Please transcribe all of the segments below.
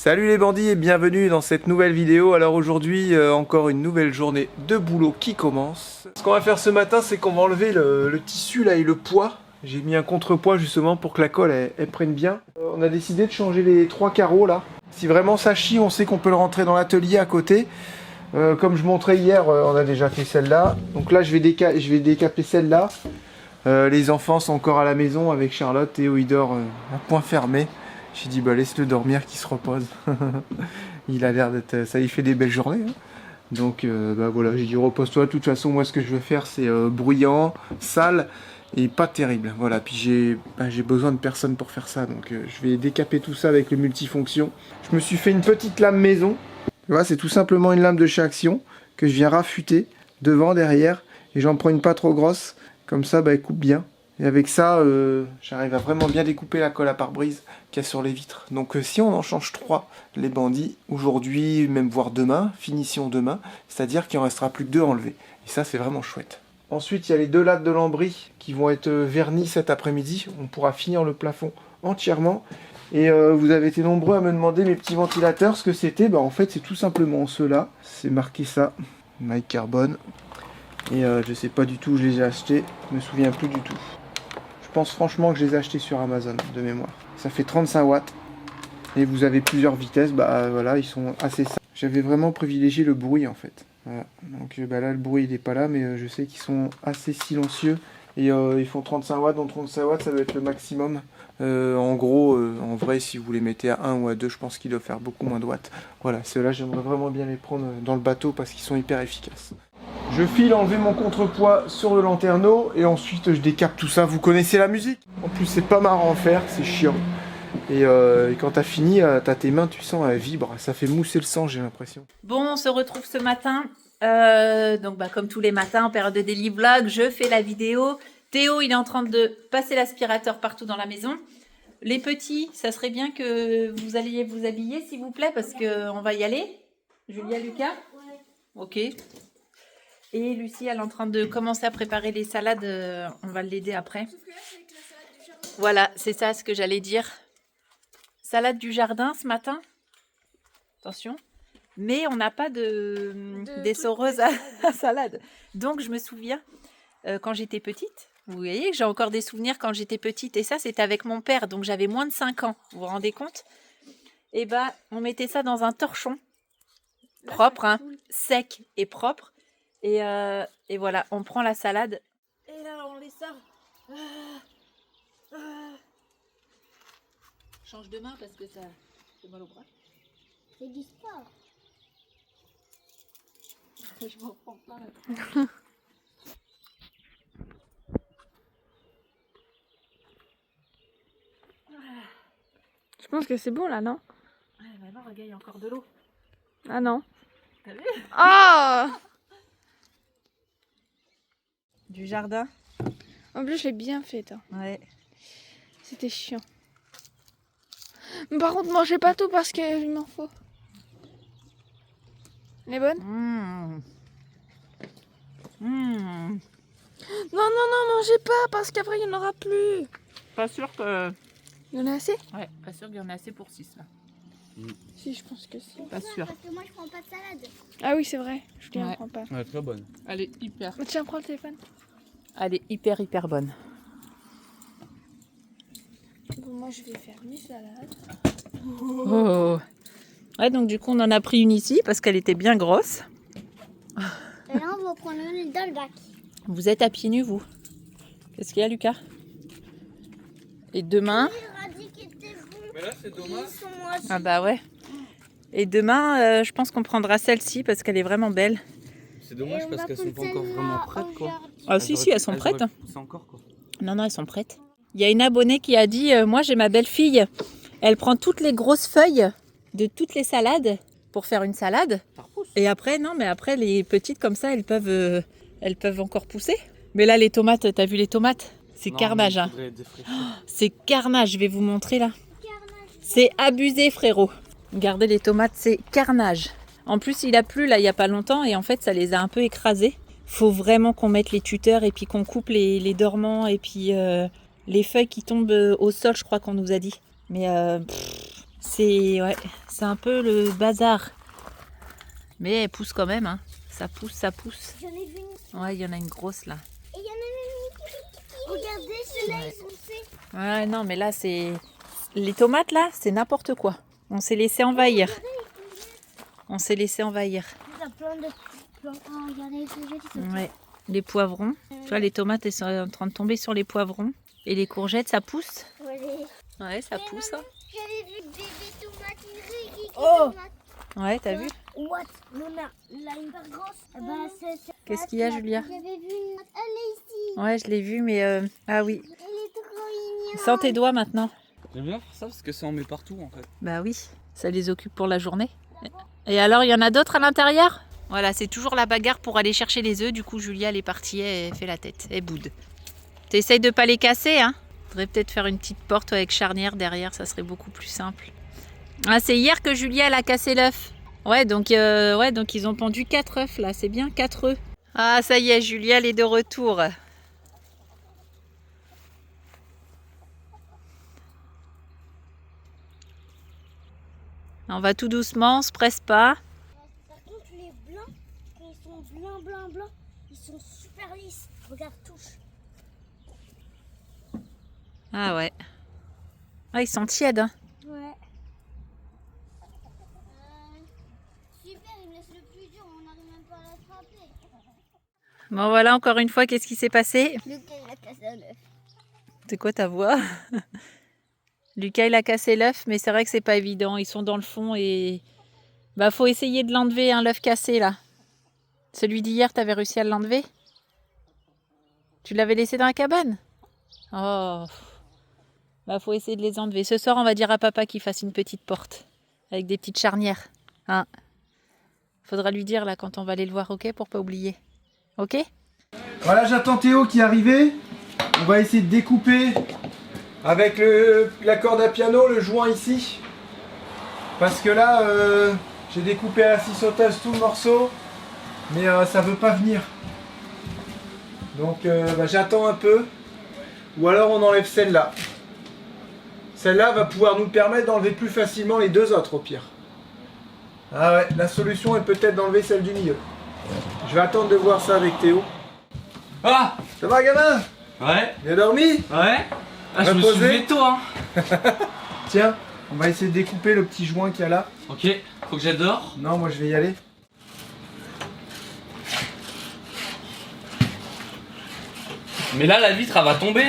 Salut les bandits et bienvenue dans cette nouvelle vidéo. Alors aujourd'hui, encore une nouvelle journée de boulot qui commence. Ce qu'on va faire ce matin, c'est qu'on va enlever le tissu là et le poids. J'ai mis un contrepoids justement pour que la colle elle prenne bien. On a décidé de changer les 3 carreaux là. Si vraiment ça chie, on sait qu'on peut le rentrer dans l'atelier à côté. Comme je montrais hier, on a déjà fait celle-là. Donc là, je vais décaper celle-là. Les enfants sont encore à la maison avec Charlotte. Théo il dort à point fermé. J'ai dit bah laisse-le dormir qu'il se repose. Il a l'air d'être... Ça lui fait des belles journées. Hein. Donc bah voilà, j'ai dit repose-toi. De toute façon moi ce que je veux faire c'est bruyant, sale et pas terrible. Voilà, puis j'ai besoin de personne pour faire ça. Donc je vais décaper tout ça avec le multifonction. Je me suis fait une petite lame maison. Voilà, c'est tout simplement une lame de chez Action que je viens raffûter devant, derrière. Et j'en prends une pas trop grosse. Comme ça bah, elle coupe bien. Et avec ça, j'arrive à vraiment bien découper la colle à pare-brise qu'il y a sur les vitres. Donc si on en change 3, les bandits, aujourd'hui, même voire demain, finition demain, c'est-à-dire qu'il en restera plus que 2 enlevés. Et ça, c'est vraiment chouette. Ensuite, il y a les 2 lattes de lambris qui vont être vernis cet après-midi. On pourra finir le plafond entièrement. Et vous avez été nombreux à me demander mes petits ventilateurs, ce que c'était. Bah, en fait, c'est tout simplement ceux-là. C'est marqué ça, Mike Carbone. Et je sais pas du tout où je les ai achetés. Je me souviens plus du tout. Je pense franchement que je les ai achetés sur Amazon de mémoire. Ça fait 35 watts et vous avez plusieurs vitesses. Bah voilà, ils sont assez simples. J'avais vraiment privilégié le bruit en fait. Voilà. Donc bah là le bruit il est pas là, mais je sais qu'ils sont assez silencieux et ils font 35 watts. Donc 35 watts ça doit être le maximum. En gros, en vrai, si vous les mettez à 1 ou à 2, je pense qu'ils doivent faire beaucoup moins de watts. Voilà, ceux-là j'aimerais vraiment bien les prendre dans le bateau parce qu'ils sont hyper efficaces. Je file enlever mon contrepoids sur le lanterneau et ensuite je décape tout ça. Vous connaissez la musique? En plus c'est pas marrant à faire, c'est chiant. Et quand t'as fini, t'as tes mains, tu sens, elles vibrent. Ça fait mousser le sang, j'ai l'impression. Bon, on se retrouve ce matin. Donc bah, comme tous les matins en période de daily vlog, je fais la vidéo. Théo, il est en train de passer l'aspirateur partout dans la maison. Les petits, ça serait bien que vous alliez vous habiller s'il vous plaît parce qu'on va y aller. Julia, Lucas? Ok. Et Lucie, elle est en train de commencer à préparer les salades. On va l'aider après. Voilà, c'est ça ce que j'allais dire. Salade du jardin ce matin. Attention. Mais on n'a pas d'essoreuse à salade. Donc, je me souviens, quand j'étais petite, vous voyez que j'ai encore des souvenirs quand j'étais petite. Et ça, c'était avec mon père. Donc, j'avais moins de 5 ans. Vous vous rendez compte? Et bah, on mettait ça dans un torchon. Propre, hein, sec et propre. Et voilà, on prend la salade. Et là, on les sort. Change de main parce que ça fait mal au bras. C'est du sport. Je m'en prends plein là. Je pense que c'est bon là, non? Ah, mais non, regarde, il y a encore de l'eau. Ah non. T'as vu? Oh! Du jardin. En plus, je l'ai bien fait, hein. Ouais. C'était chiant. Mais par contre, mangez pas tout parce qu'il m'en faut. Elle est bonne? Mmh. Non, mangez pas parce qu'après, il n'y en aura plus. Pas sûr que... Il y en a assez? Ouais, pas sûr qu'il y en a assez pour 6 là. Si, je pense que si. Pas sûr. Parce que moi je prends pas de salade. Ah oui, c'est vrai. Je ne Ouais. prends pas. Ouais, très bonne. Elle est hyper... Tiens, prends le téléphone. Elle est hyper bonne. Bon, moi, je vais faire mes salades. Oh. Ouais, donc du coup, on en a pris une ici parce qu'elle était bien grosse. Et là on va prendre une dans le bac. Vous êtes à pieds nus, vous? Qu'est-ce qu'il y a, Lucas? Et demain... Il a dit qu'il était bon. Mais là, c'est dommage. Ils sont moi aussi. Ah bah ouais. Et demain, je pense qu'on prendra celle-ci parce qu'elle est vraiment belle. C'est dommage Et on parce va qu'elles sont pas encore celle-là vraiment en prêtes, quoi. jardin. Ah si, elles sont prêtes. C'est encore, quoi. Non, elles sont prêtes. Il y a une abonnée qui a dit, moi j'ai ma belle-fille, elle prend toutes les grosses feuilles de toutes les salades pour faire une salade. Ça repousse. Et après, non, mais après les petites comme ça, elles peuvent encore pousser. Mais là, les tomates, t'as vu les tomates? C'est Non, carnage, mais il hein. faudrait défraîchir. C'est carnage, je vais vous montrer là. C'est abusé, frérot. Regardez les tomates, c'est carnage. En plus, il a plu là il n'y a pas longtemps et en fait, ça les a un peu écrasées. Faut vraiment qu'on mette les tuteurs et puis qu'on coupe les dormants et puis les feuilles qui tombent au sol, je crois qu'on nous a dit. Mais C'est un peu le bazar. Mais elle pousse quand même, hein. Ça pousse, ça pousse. J'en ai vu une. Ouais, il y en a une grosse là. Et il y en a même une. Regardez, ceux-là, Ouais. ils sont faits. Ouais, non, mais là, c'est... Les tomates, là, c'est n'importe quoi. On s'est laissé envahir. On s'est laissé envahir. Il y a plein de. Oh, regardez les courgettes, ils sont Ouais. Les poivrons. Tu vois, les tomates, elles sont en train de tomber sur les poivrons. Et les courgettes, ça pousse. Ouais, ça pousse. Hein. J'avais vu bébé tomate, une vraie Kiki Oh. tomate. Ouais, t'as vu? What? Luna, là, une part grosse. Bah, c'est. Qu'est-ce qu'il y a, Julia? J'avais vu une. Elle est ici. Ouais, je l'ai vu, mais... Ah oui. Elle est trop mignonne. Sans tes doigts, maintenant. J'aime bien faire ça parce que ça en met partout en fait. Bah oui, ça les occupe pour la journée. Et alors, il y en a d'autres à l'intérieur? Voilà, c'est toujours la bagarre pour aller chercher les œufs. Du coup, Julia, elle est partie, elle fait la tête, elle boude. T'essayes de pas les casser, hein? Faudrait peut-être faire une petite porte avec charnière derrière, ça serait beaucoup plus simple. Ah, c'est hier que Julia, elle a cassé l'œuf. Ouais, donc ils ont pendu 4 œufs là, c'est bien, 4 œufs. Ah, ça y est, Julia, elle est de retour. On va tout doucement, on se presse pas. Par contre, les blancs, quand ils sont blancs, ils sont super lisses. Regarde, touche. Ah ouais. Ah, ils sont tièdes, hein. Ouais. Super, il me laisse le plus dur, on n'arrive même pas à l'attraper. Bon voilà, encore une fois, qu'est-ce qui s'est passé? Lucas, il a cassé un œuf. C'est quoi ta voix? Lucas, il a cassé l'œuf, mais c'est vrai que c'est pas évident. Ils sont dans le fond et... Bah, faut essayer de l'enlever, hein, l'œuf cassé, là. Celui d'hier, t'avais réussi à l'enlever? Tu l'avais laissé dans la cabane? Oh. Bah, faut essayer de les enlever. Ce soir, on va dire à papa qu'il fasse une petite porte. Avec des petites charnières. Hein? Faudra lui dire, là, quand on va aller le voir, ok? Pour pas oublier. Ok? Voilà, j'attends Théo qui est arrivé. On va essayer de découper avec la corde à piano, le joint ici. Parce que là, j'ai découpé à la scie sauteuse tout le morceau. Mais ça veut pas venir. Donc bah, j'attends un peu. Ou alors on enlève celle-là. Celle-là va pouvoir nous permettre d'enlever plus facilement les deux autres au pire. Ah ouais, la solution est peut-être d'enlever celle du milieu. Je vais attendre de voir ça avec Théo. Ah Ça va gamin? Ouais. Bien dormi? Ouais. Ah, je me Reposé. suis levé tôt hein. Tiens, on va essayer de découper le petit joint qu'il y a là. Ok, faut que j'adore. Non, moi je vais y aller. Mais là la vitre elle va tomber.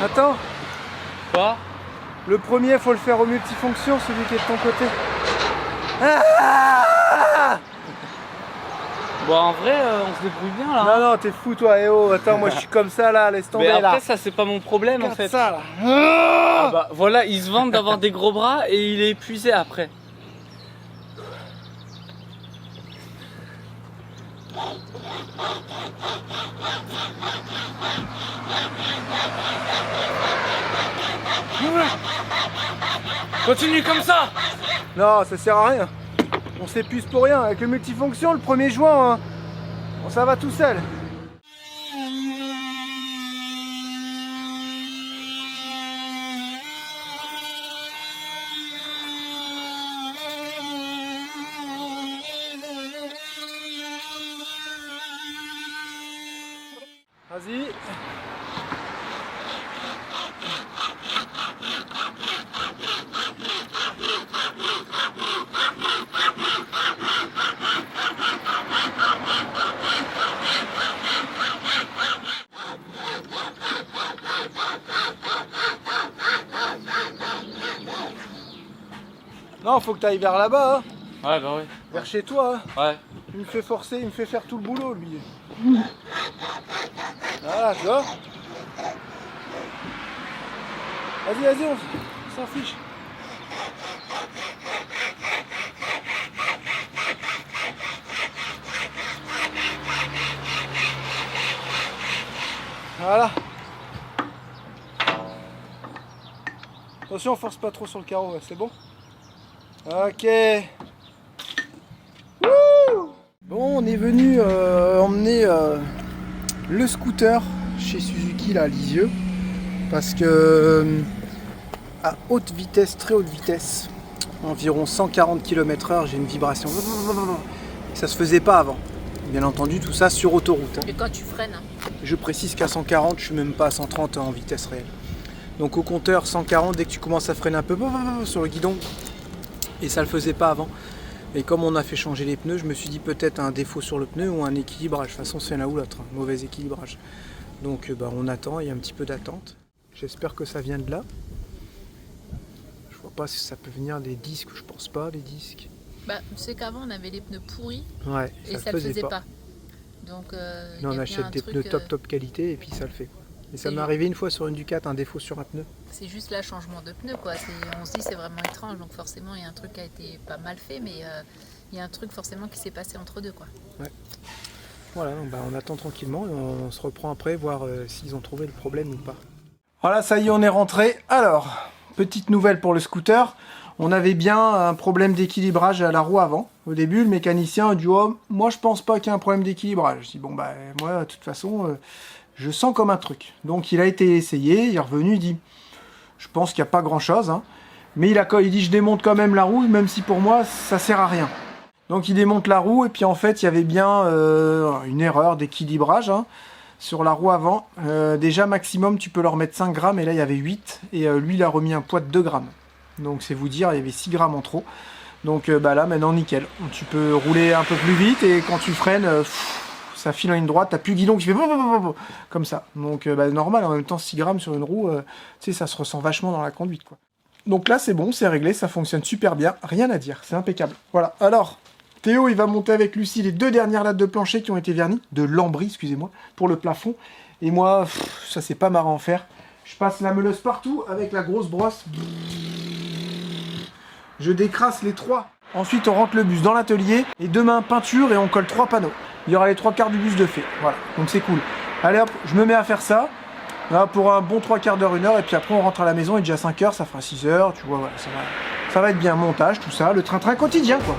Attends, Quoi? le premier faut le faire au multifonction, celui qui est de ton côté. Ah Bon en vrai on se débrouille bien là. non, non, t'es fou toi, eh oh, attends, moi je suis comme ça là, laisse tomber Mais après là. ça c'est pas mon problème en Regarde fait. ça là. Ah bah voilà, il se vante d'avoir des gros bras et il est épuisé après. Continue comme ça. Non, ça sert à rien. On s'épuise pour rien. Avec le multifonction, le premier joint, hein, bon, ça va tout seul. Vas-y. Non, faut que tu ailles vers là-bas, hein. Ouais, bah ouais. Vers chez toi. Hein. Ouais. Il me fait forcer, il me fait faire tout le boulot, lui. Voilà, tu vois. Vas-y, vas-y, on s'en fiche. Voilà. Attention, on force pas trop sur le carreau, ouais, c'est bon? Ok. Wouh! Bon, on est venu emmener le scooter chez Suzuki là à Lisieux parce que à haute vitesse, très haute vitesse, environ 140 km/h, j'ai une vibration. Ça se faisait pas avant. Bien entendu, tout ça sur autoroute. Hein. Et quand tu freines hein. Je précise qu'à 140, je suis même pas à 130 en vitesse réelle. Donc au compteur 140, dès que tu commences à freiner un peu sur le guidon, et ça le faisait pas avant. Et comme on a fait changer les pneus, je me suis dit peut-être un défaut sur le pneu ou un équilibrage. De toute façon, c'est l'un ou l'autre, un mauvais équilibrage. Donc on attend, il y a un petit peu d'attente. J'espère que ça vient de là. Je vois pas si ça peut venir des disques, je pense pas, les disques. Bah, tu sais qu'avant on avait les pneus pourris Ouais, et ça le faisait pas. Donc là, on achète des pneus top qualité et puis ça le fait. Et ça m'est arrivé une fois sur une Ducat, un défaut sur un pneu. C'est juste là changement de pneu quoi. On se dit c'est vraiment étrange, donc forcément il y a un truc qui a été pas mal fait, mais il y a un truc forcément qui s'est passé entre deux quoi. Ouais. Voilà, on attend tranquillement et on se reprend après voir s'ils ont trouvé le problème ou pas. Voilà, ça y est, on est rentré. Alors, petite nouvelle pour le scooter. On avait bien un problème d'équilibrage à la roue avant. Au début, le mécanicien a dit oh, moi je pense pas qu'il y ait un problème d'équilibrage. Je dis bon bah moi de toute façon je sens comme un truc. Donc il a été essayé, il est revenu, il dit je pense qu'il n'y a pas grand chose, hein. Mais il dit je démonte quand même la roue, même si pour moi ça sert à rien. Donc il démonte la roue et puis en fait il y avait bien une erreur d'équilibrage hein, sur la roue avant. Déjà maximum tu peux leur mettre 5 grammes et là il y avait 8 et lui il a remis un poids de 2 grammes. Donc c'est vous dire, il y avait 6 grammes en trop. Donc là maintenant nickel. Tu peux rouler un peu plus vite et quand tu freines, ça file en ligne droite, t'as plus le guidon qui fait comme ça. Donc normal, en même temps 6 grammes sur une roue, tu sais, ça se ressent vachement dans la conduite quoi. Donc là c'est bon, c'est réglé, ça fonctionne super bien, rien à dire, c'est impeccable. Voilà, alors Théo il va monter avec Lucie les 2 dernières lattes de plancher qui ont été vernies, de lambris excusez-moi, pour le plafond. Et moi, ça c'est pas marrant à faire. Je passe la meuleuse partout avec la grosse brosse. Je décrasse les 3. Ensuite, on rentre le bus dans l'atelier. Et demain, peinture et on colle 3 panneaux. Il y aura les 3/4 du bus de fait. Voilà, donc c'est cool. Allez hop, je me mets à faire ça. Là, pour un bon 3/4 d'heure, 1 heure. Et puis après, on rentre à la maison. Il est déjà 5 heures, ça fera 6 heures. Tu vois, voilà, ça va être bien. Montage, tout ça. Le train-train quotidien, quoi.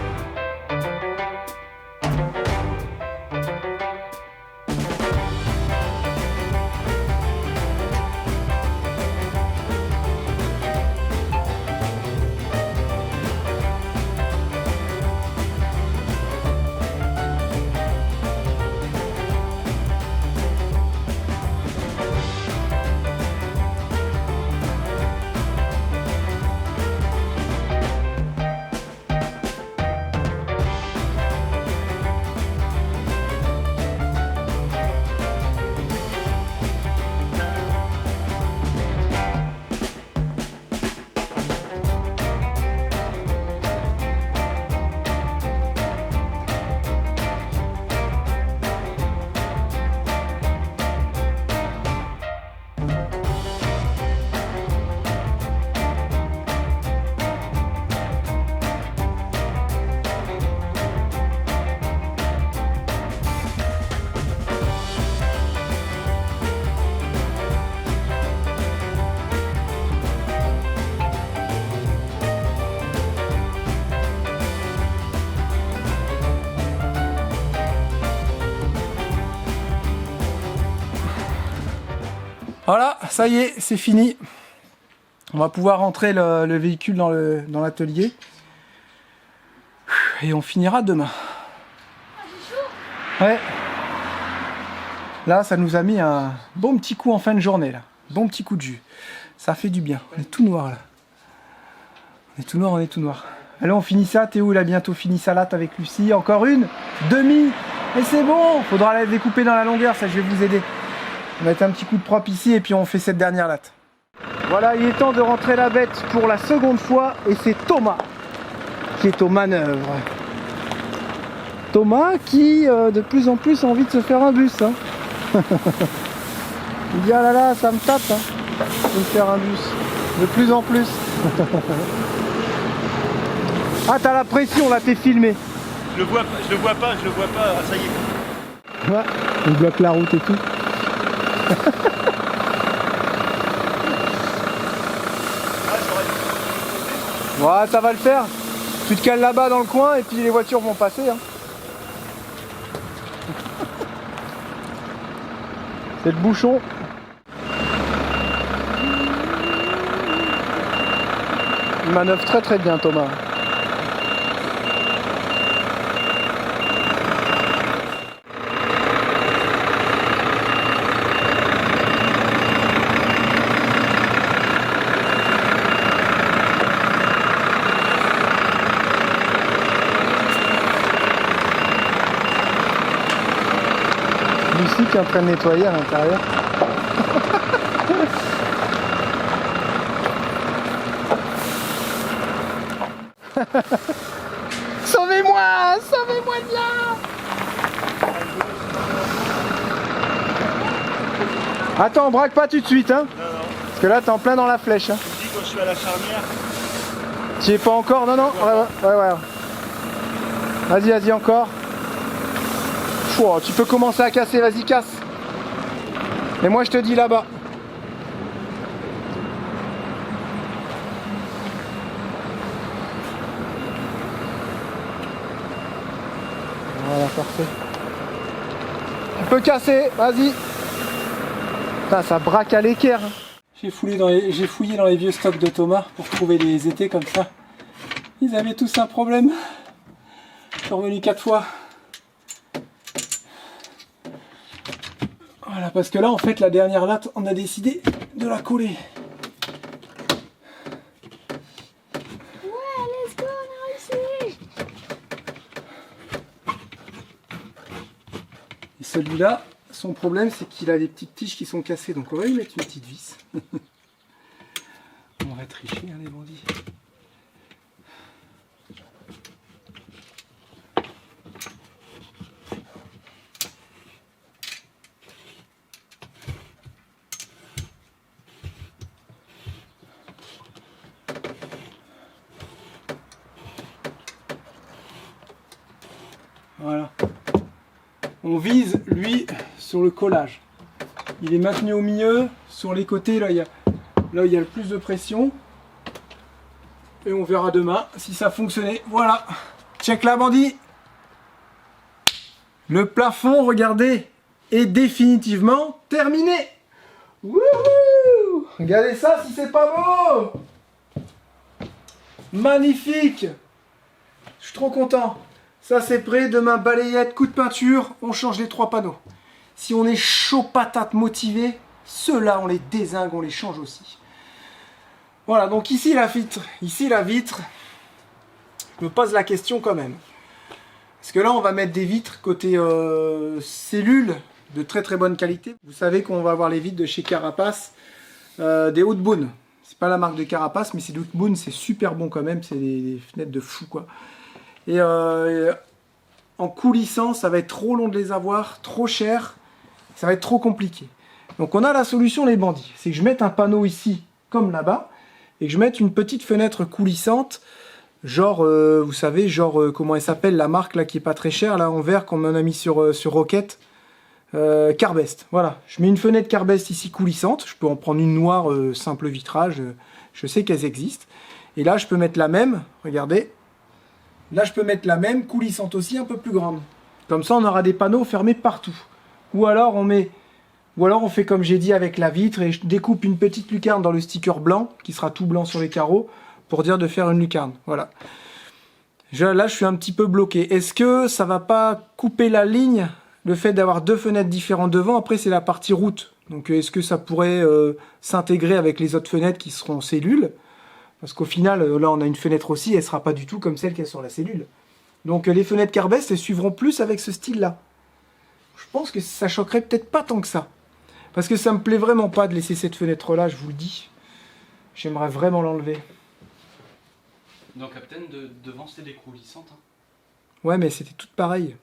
Voilà, ça y est, c'est fini. On va pouvoir rentrer le véhicule dans l'atelier. Et on finira demain. Ouais. Là, ça nous a mis un bon petit coup en fin de journée, là. Bon petit coup de jus. Ça fait du bien. On est tout noir, là. On est tout noir, on est tout noir. Allez, on finit ça. Théo, il a bientôt fini sa latte avec Lucie. Encore une. Demi. Et c'est bon. Faudra la découper dans la longueur, ça, je vais vous aider. On va mettre un petit coup de propre ici et puis on fait cette dernière latte. Voilà, il est temps de rentrer la bête pour la seconde fois. Et c'est Thomas qui est aux manœuvres. Thomas qui, de plus en plus, a envie de se faire un bus. Hein. Il dit, ah là là, ça me tape, hein, de me faire un bus. De plus en plus. Ah, t'as la pression, là, t'es filmé. Je le vois pas, ah, ça y est. Ouais, on bloque la route et tout. Ouais, ça va le faire. Tu te cales là-bas dans le coin et puis les voitures vont passer. Hein. C'est le bouchon. Il manœuvre très très bien, Thomas. Lucie qui est en train de nettoyer à l'intérieur. Sauvez-moi! Sauvez-moi de là! Attends, braque pas tout de suite, hein? Non, non. Parce que là, t'es en plein dans la flèche. Hein. Je dis quand je suis à la charnière. Tu y es pas encore? Non, non. Ouais. Vas-y, vas-y, encore. Oh, tu peux commencer à casser, vas-y, casse. Et moi, je te dis là-bas. Voilà, parfait. Tu peux casser, vas-y. Putain, ça braque à l'équerre. J'ai fouillé dans les vieux stocks de Thomas pour trouver des étés comme ça. Ils avaient tous un problème. Je suis revenu 4 fois. Voilà, parce que là, en fait, la dernière latte, on a décidé de la coller. Ouais, let's go, on a réussi. Et celui-là, son problème, c'est qu'il a des petites tiges qui sont cassées. Donc on va lui mettre une petite vis. On va tricher, hein, les bandits. Voilà. On vise, lui, sur le collage. Il est maintenu au milieu. Sur les côtés, là, il y a le plus de pression. Et on verra demain si ça fonctionnait. Voilà. Check la bandit. Le plafond, regardez, est définitivement terminé. Wouhou! Regardez ça si c'est pas beau. Magnifique. Je suis trop content. Ça c'est prêt, demain balayette, coup de peinture, on change les 3 panneaux. Si on est chaud patate motivé, ceux-là on les dézingue, on les change aussi. Voilà, donc ici la vitre, je me pose la question quand même. Parce que là on va mettre des vitres côté cellules de très très bonne qualité. Vous savez qu'on va avoir les vitres de chez Carapace, des Haute-Beaune. C'est pas la marque de Carapace, mais c'est d'Haute-Beaune, c'est super bon quand même, c'est des fenêtres de fou quoi. Et en coulissant, ça va être trop long de les avoir, trop cher, ça va être trop compliqué. Donc on a la solution les bandits, c'est que je mette un panneau ici, comme là-bas, et que je mette une petite fenêtre coulissante, genre, vous savez, genre, comment elle s'appelle, la marque là qui est pas très chère, là en vert, qu'on m'en a mis sur Rocket, Carbest, voilà. Je mets une fenêtre Carbest ici coulissante, je peux en prendre une noire, simple vitrage, je sais qu'elles existent. Et là je peux mettre la même, regardez. Là, je peux mettre la même coulissante aussi, un peu plus grande. Comme ça, on aura des panneaux fermés partout. Ou alors, on fait comme j'ai dit avec la vitre et je découpe une petite lucarne dans le sticker blanc, qui sera tout blanc sur les carreaux, pour dire de faire une lucarne. Voilà. Là, je suis un petit peu bloqué. Est-ce que ça va pas couper la ligne le fait d'avoir 2 fenêtres différentes devant, après c'est la partie route. Donc est-ce que ça pourrait s'intégrer avec les autres fenêtres qui seront en cellule? Parce qu'au final, là on a une fenêtre aussi, elle sera pas du tout comme celle qu'il y a sur la cellule. Donc les fenêtres Carbest, elles suivront plus avec ce style-là. Je pense que ça choquerait peut-être pas tant que ça. Parce que ça me plaît vraiment pas de laisser cette fenêtre-là, je vous le dis. J'aimerais vraiment l'enlever. Donc Captain, devant c'était des croulissantes. Hein. Ouais, mais c'était toutes pareilles.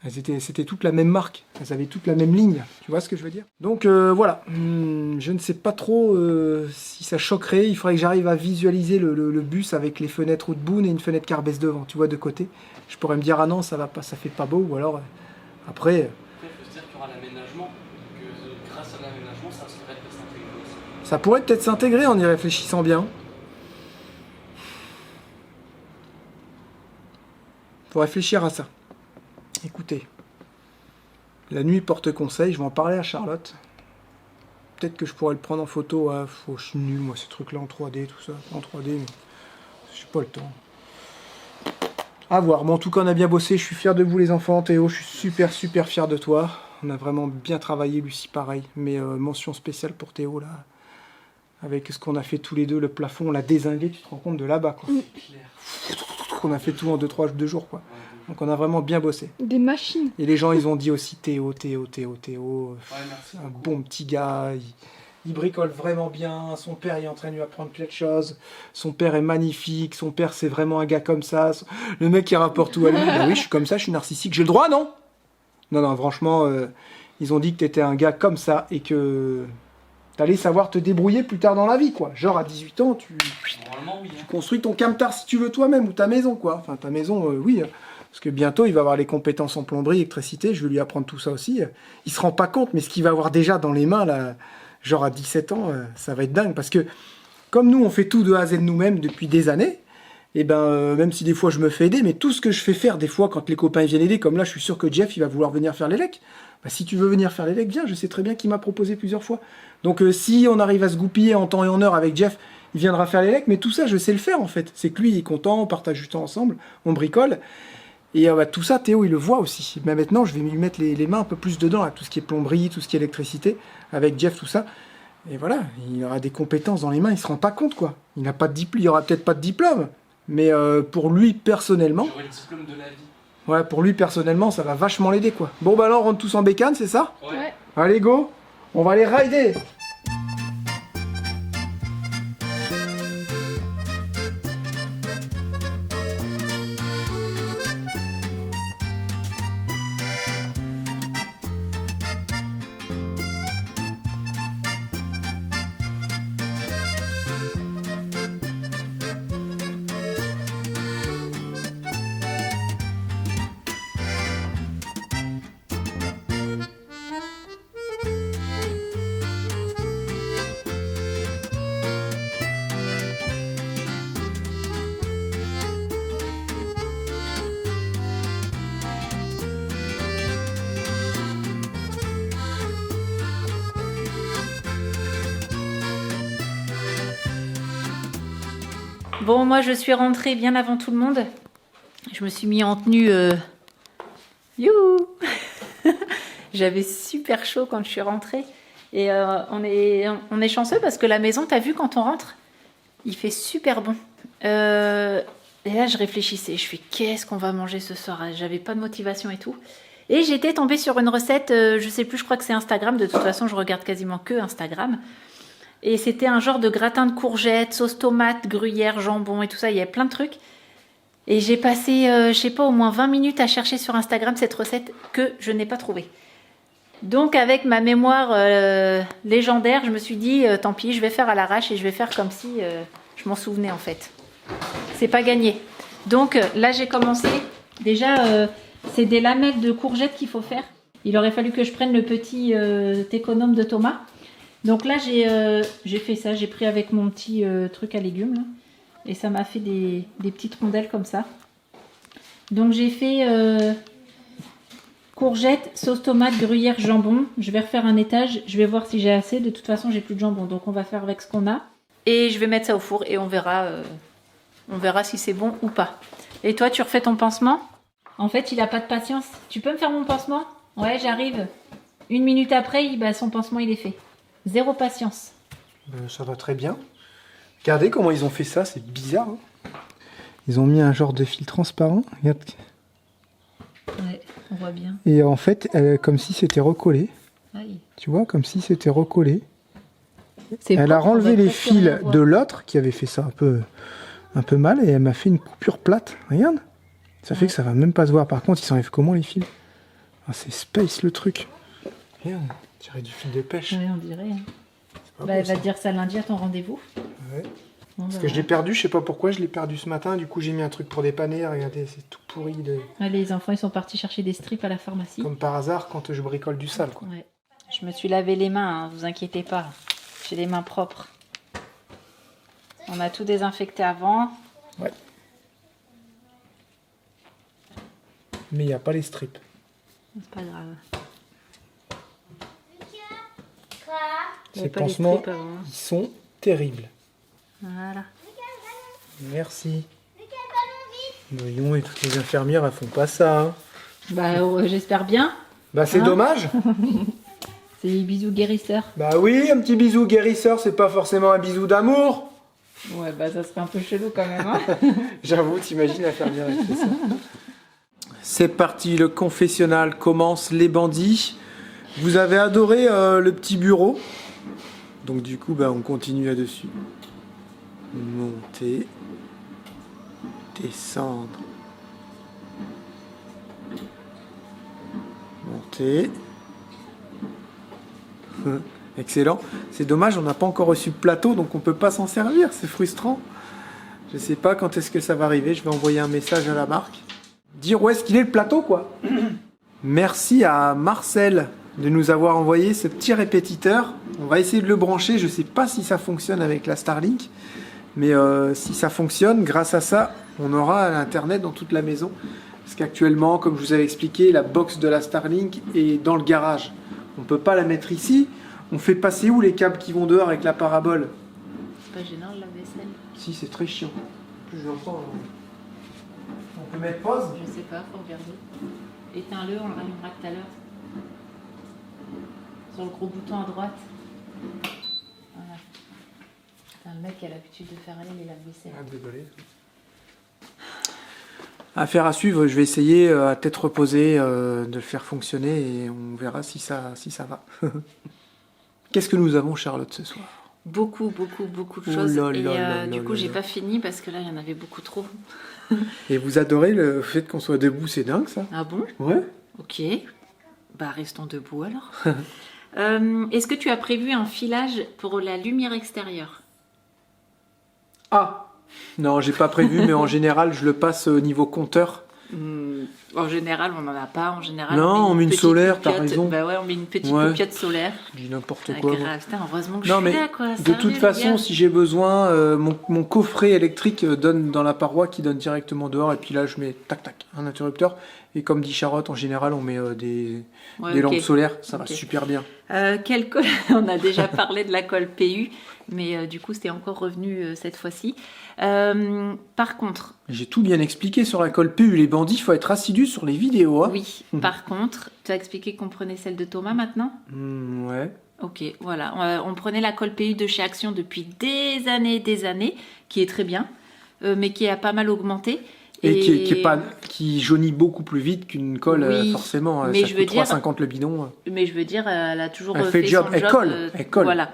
C'était toutes la même marque. Elles avaient toutes la même ligne. Tu vois ce que je veux dire? Donc voilà. Je ne sais pas trop si ça choquerait. Il faudrait que j'arrive à visualiser le bus avec les fenêtres Haute Boune et une fenêtre Carbest devant. Tu vois, de côté. Je pourrais me dire, ah non, ça va pas, ça fait pas beau. Ou alors, après... Après, il faut se dire qu'il y aura l'aménagement. Que grâce à l'aménagement, ça serait peut-être s'intégrer aussi. Ça pourrait peut-être s'intégrer en y réfléchissant bien. Faut réfléchir à ça. Écoutez, la nuit porte conseil, je vais en parler à Charlotte. Peut-être que je pourrais le prendre en photo. Ah, je suis nul, moi, ces trucs-là en 3D, tout ça. En 3D, mais j'ai pas le temps. À voir. Bon, en tout cas, on a bien bossé. Je suis fier de vous, les enfants. Théo, je suis super fier de toi. On a vraiment bien travaillé, Lucie, pareil. Mais mention spéciale pour Théo, là. Avec ce qu'on a fait tous les deux, le plafond, on l'a dézingué, tu te rends compte de là-bas, quoi. On a fait tout en 2 jours, quoi. Donc on a vraiment bien bossé. Des machines. Et les gens, ils ont dit aussi Théo. Ouais, merci Un beaucoup. bon petit gars. Il bricole vraiment bien. Son père, il est en train de lui apprendre plein de choses. Son père est magnifique. Son père, c'est vraiment un gars comme ça. Le mec, il rapporte tout à lui. Bah oui, je suis comme ça, je suis narcissique. J'ai le droit, non? Non, franchement, ils ont dit que t'étais un gars comme ça et que t'allais savoir te débrouiller plus tard dans la vie, quoi. Genre, à 18 ans, Normalement, oui. tu construis ton camtar si tu veux toi-même, ou ta maison, quoi. Enfin, ta maison, oui. Parce que bientôt, il va avoir les compétences en plomberie, électricité, je vais lui apprendre tout ça aussi. Il se rend pas compte, mais ce qu'il va avoir déjà dans les mains, là, genre à 17 ans, ça va être dingue. Parce que, comme nous, on fait tout de A à Z nous-mêmes depuis des années, et ben, même si des fois je me fais aider, mais tout ce que je fais faire des fois quand les copains viennent aider, comme là, je suis sûr que Jeff, il va vouloir venir faire les lecs. Bah, si tu veux venir faire les lecs, viens, je sais très bien qu'il m'a proposé plusieurs fois. Donc, si on arrive à se goupiller en temps et en heure avec Jeff, il viendra faire les lecs, mais tout ça, je sais le faire, en fait. C'est que lui, il est content, on partage du temps ensemble, on bricole. Et tout ça, Théo, il le voit aussi. Mais maintenant, je vais lui mettre les mains un peu plus dedans, là, tout ce qui est plomberie, tout ce qui est électricité, avec Jeff, tout ça. Et voilà, il aura des compétences dans les mains, il se rend pas compte, quoi. Il n'a pas de diplôme, il aura peut-être pas de diplôme, mais pour lui, personnellement... J'aurai le diplôme de la vie. Ouais, pour lui, personnellement, ça va vachement l'aider, quoi. Bon, bah là, on rentre tous en bécane, c'est ça? Ouais. Allez, go! On va aller rider! Bon, moi je suis rentrée bien avant tout le monde. Je me suis mis en tenue. Youhou. J'avais super chaud quand je suis rentrée. Et on est chanceux parce que la maison, t'as vu quand on rentre, il fait super bon. Et là je réfléchissais, je fais qu'est-ce qu'on va manger ce soir? J'avais pas de motivation et tout. Et j'étais tombée sur une recette, je sais plus, je crois que c'est Instagram. De toute façon, je regarde quasiment que Instagram. Et c'était un genre de gratin de courgettes, sauce tomate, gruyère, jambon et tout ça. Il y avait plein de trucs. Et j'ai passé, je sais pas, au moins 20 minutes à chercher sur Instagram cette recette que je n'ai pas trouvée. Donc avec ma mémoire légendaire, je me suis dit, tant pis, je vais faire à l'arrache et je vais faire comme si je m'en souvenais en fait. C'est pas gagné. Donc là, j'ai commencé. Déjà, c'est des lamelles de courgettes qu'il faut faire. Il aurait fallu que je prenne le petit économe de Thomas. Donc là, j'ai fait ça. J'ai pris avec mon petit truc à légumes. Là, et ça m'a fait des petites rondelles comme ça. Donc j'ai fait courgettes, sauce tomate, gruyère, jambon. Je vais refaire un étage. Je vais voir si j'ai assez. De toute façon, j'ai plus de jambon. Donc on va faire avec ce qu'on a. Et je vais mettre ça au four et on verra si c'est bon ou pas. Et toi, tu refais ton pansement? En fait, il a pas de patience. Tu peux me faire mon pansement? Ouais, j'arrive. 1 minute après, son pansement il est fait. Zéro patience. Ça va très bien. Regardez comment ils ont fait ça, c'est bizarre. Hein. Ils ont mis un genre de fil transparent. Regarde. Ouais, on voit bien. Et en fait, comme si c'était recollé. Aïe. Tu vois, comme si c'était recollé. C'est Elle a propre, on enlevé va les presque rien fils voir. de l'autre qui avait fait ça un peu mal et elle m'a fait une coupure plate. Regarde. Ça fait que ça va même pas se voir. Par contre, ils s'enlèvent comment les fils? Ah, c'est space le truc. Regarde, on dirait du fil de pêche. Ouais, on dirait. Hein. C'est pas Bah, beau, elle va ça. te dire ça lundi à ton rendez-vous. Ouais. Bon, Parce bah, que je l'ai perdu, je sais pas pourquoi, je l'ai perdu ce matin. Du coup, j'ai mis un truc pour dépanner. Regardez, c'est tout pourri. ouais, les enfants, ils sont partis chercher des strips à la pharmacie. Comme par hasard quand je bricole du sale, quoi. Ouais. Je me suis lavé les mains, hein, vous inquiétez pas. J'ai les mains propres. On a tout désinfecté avant. Ouais. Mais il n'y a pas les strips. C'est pas grave. Il y Ces avait pas les pansements, strips avant. ils sont terribles. Voilà. Merci. Voyons, et toutes les infirmières, elles font pas ça. Hein. Bah, j'espère bien. Bah, c'est Hein dommage. C'est des bisous guérisseurs. Bah oui, un petit bisou guérisseur, c'est pas forcément un bisou d'amour. Ouais, bah ça serait un peu chelou quand même. Hein. J'avoue, t'imagines l'infirmière, elle fait ça. C'est parti, le confessionnal commence, les bandits. Vous avez adoré le petit bureau. Donc du coup, bah, on continue là-dessus. Monter. Descendre. Monter. Excellent. C'est dommage, on n'a pas encore reçu de plateau, donc on peut pas s'en servir. C'est frustrant. Je sais pas quand est-ce que ça va arriver. Je vais envoyer un message à la marque. Dire où est-ce qu'il est le plateau, quoi. Merci à Marcel de nous avoir envoyé ce petit répétiteur. On va essayer de le brancher. Je sais pas si ça fonctionne avec la Starlink. Mais si ça fonctionne, grâce à ça, on aura l'internet dans toute la maison. Parce qu'actuellement, comme je vous avais expliqué, la box de la Starlink est dans le garage. On peut pas la mettre ici. On fait passer où les câbles qui vont dehors avec la parabole? C'est pas gênant la vaisselle. Si, c'est très chiant. Plus j'entends. On peut mettre pause? Je sais pas, faut regarder. Éteins-le, on le rallumera tout à l'heure. Sur le gros bouton à droite. Voilà. Putain, le mec a l'habitude de faire aller les lave-vaisselle. Ah, désolé. Affaire à suivre, je vais essayer à tête reposée de le faire fonctionner et on verra si ça va. Qu'est-ce que nous avons, Charlotte, ce soir? Beaucoup de Oh choses. là Et là là du là coup, là j'ai là. pas fini parce que là, il y en avait beaucoup trop. Et vous adorez le fait qu'on soit debout, c'est dingue ça? Ah bon? Ouais. Ok. Bah, restons debout alors. Est-ce que tu as prévu un filage pour la lumière extérieure? Ah! Non, j'ai pas prévu, mais en général, je le passe au niveau compteur. En général, on n'en a pas. En général, Non, on met une petite solaire, t'as coupiote. raison. Bah ouais, on met une petite Ouais. coupiote solaire. Je dis n'importe Ah, quoi. grave, moi. putain, heureusement que Non, je mais suis là, quoi. de Sérieux, toute les façon, gars. si j'ai besoin, mon coffret électrique donne dans la paroi qui donne directement dehors. Et puis là, je mets tac tac un interrupteur. Et comme dit Charlotte, en général, on met des Ouais, ok. lampes solaires. Ça va Ok. super bien. Quelle colle On a déjà parlé de la colle PU, mais du coup, c'était encore revenu cette fois-ci. Par contre, J'ai tout bien expliqué sur la colle PU. Les bandits, il faut être assidu sur les vidéos. Hein. oui, par contre, tu as expliqué qu'on prenait celle de Thomas maintenant? Ouais. Ok, voilà. On prenait la colle PU de chez Action depuis des années, qui est très bien, mais qui a pas mal augmenté. Et qui jaunit beaucoup plus vite qu'une colle, Oui, forcément. mais Ça je coûte veux dire- 3,50 le bidon. Mais je veux dire, elle a toujours Elle fait le job, son elle job. colle, elle colle. Voilà.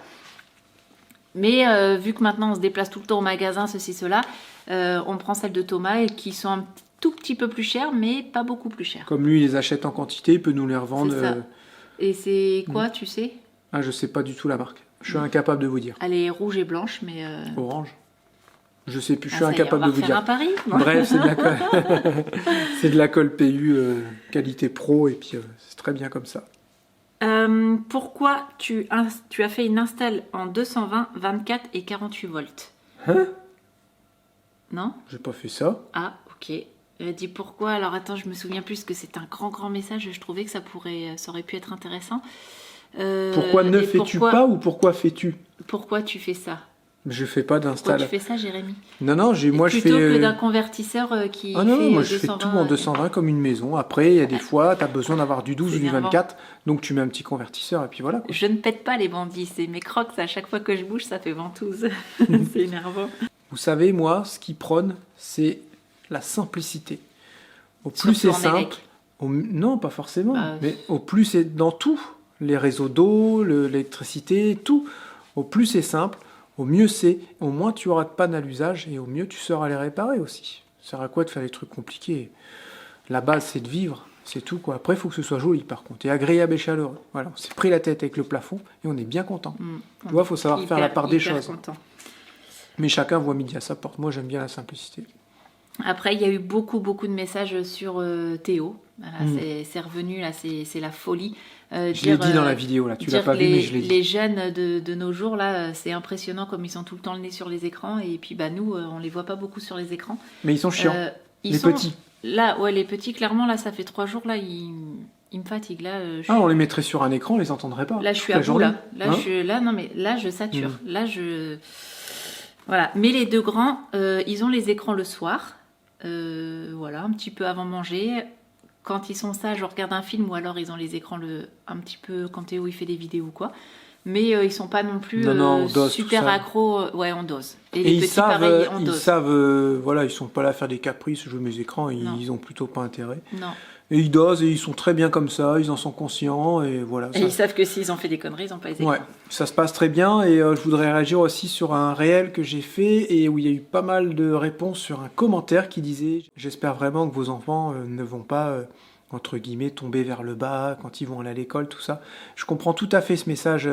Mais vu que maintenant on se déplace tout le temps au magasin, ceci, cela, on prend celle de Thomas et qui sont un tout petit peu plus chères, mais pas beaucoup plus chères. Comme lui, il les achète en quantité, il peut nous les revendre. C'est ça. Et c'est quoi, tu sais? Ah, je sais pas du tout la marque. Je suis incapable de vous dire. Elle est rouge et blanche, mais... Orange. Je sais plus, je ah, suis ça y est, incapable on de va vous refaire dire. un pari. Bref, c'est de la colle. C'est de la colle PU qualité pro et puis c'est très bien comme ça. Pourquoi tu as fait une install en 220, 24 et 48 volts? Hein? Non? J'ai pas fait ça. Ah, ok. Dis pourquoi. Alors attends, je me souviens plus que c'est un grand message. Je trouvais que ça aurait pu être intéressant. Pourquoi ne et fais-tu pourquoi- pas ou pourquoi fais-tu? Pourquoi tu fais ça? Je fais pas Pourquoi d'install. tu fais ça, Jérémy? Non, non, moi je Plutôt fais. que d'un convertisseur qui Ah non, fait moi je fais 220, tout en 220 comme une maison. Après, il y a des fois, tu as besoin d'avoir du 12 C'est ou du énervant. 24, donc tu mets un petit convertisseur et puis voilà. Je ne pète pas les bandits, c'est mes crocs, à chaque fois que je bouge, ça fait ventouse. C'est énervant. Vous savez, moi, ce qui prône, c'est la simplicité. Au plus c'est Surtout en simple, élec. non, pas forcément, Bah, mais au plus c'est dans tout, les réseaux d'eau, l'électricité, tout. Au plus c'est simple, au mieux c'est, au moins tu auras de panne à l'usage et au mieux tu sauras les réparer aussi. Ça sert à quoi de faire des trucs compliqués? La base c'est de vivre, c'est tout quoi. Après il faut que ce soit joli par contre, et agréable et chaleureux. Voilà, on s'est pris la tête avec le plafond et on est bien content. Tu vois, faut savoir faire la part des choses. Content. Mais chacun voit midi à sa porte. Moi j'aime bien la simplicité. Après, il y a eu beaucoup de messages sur Théo. Voilà, c'est revenu, là, c'est la folie. Je l'ai dit dans la vidéo, là, tu l'as pas vu, mais je l'ai dit. Les jeunes de nos jours, là, c'est impressionnant comme ils sont tout le temps le nez sur les écrans. Et puis, bah, nous, on les voit pas beaucoup sur les écrans. Mais ils sont chiants, Ils les sont- petits. Là, ouais, les petits, clairement, là, ça fait 3 jours, là, ils me fatiguent. Là, Ah, on les mettrait sur un écran, on les entendrait pas. là, je suis toute la à bout, journée. là. Là, Hein non, mais là, je sature. Là, Voilà. Mais les deux grands, ils ont les écrans le soir. Voilà, un petit peu avant manger. Quand ils sont sages, je regarde un film ou alors ils ont les écrans un petit peu quand Théo il fait des vidéos ou quoi. Mais ils sont pas non plus Non, on dose super tout ça. accros. Ouais, on dose. Et Et les ils petits, savent, pareil, on dose. voilà, ils sont pas là à faire des caprices, jouer mes écrans, Non. ils ont plutôt pas intérêt. Non. Et ils dosent et ils sont très bien comme ça, ils en sont conscients et voilà. Et ils savent que s'ils ont fait des conneries, ils ont pas les écrans. Ouais, ça se passe très bien et je voudrais réagir aussi sur un réel que j'ai fait et où il y a eu pas mal de réponses sur un commentaire qui disait « J'espère vraiment que vos enfants ne vont pas, entre guillemets, tomber vers le bas quand ils vont aller à l'école, tout ça. » Je comprends tout à fait ce message.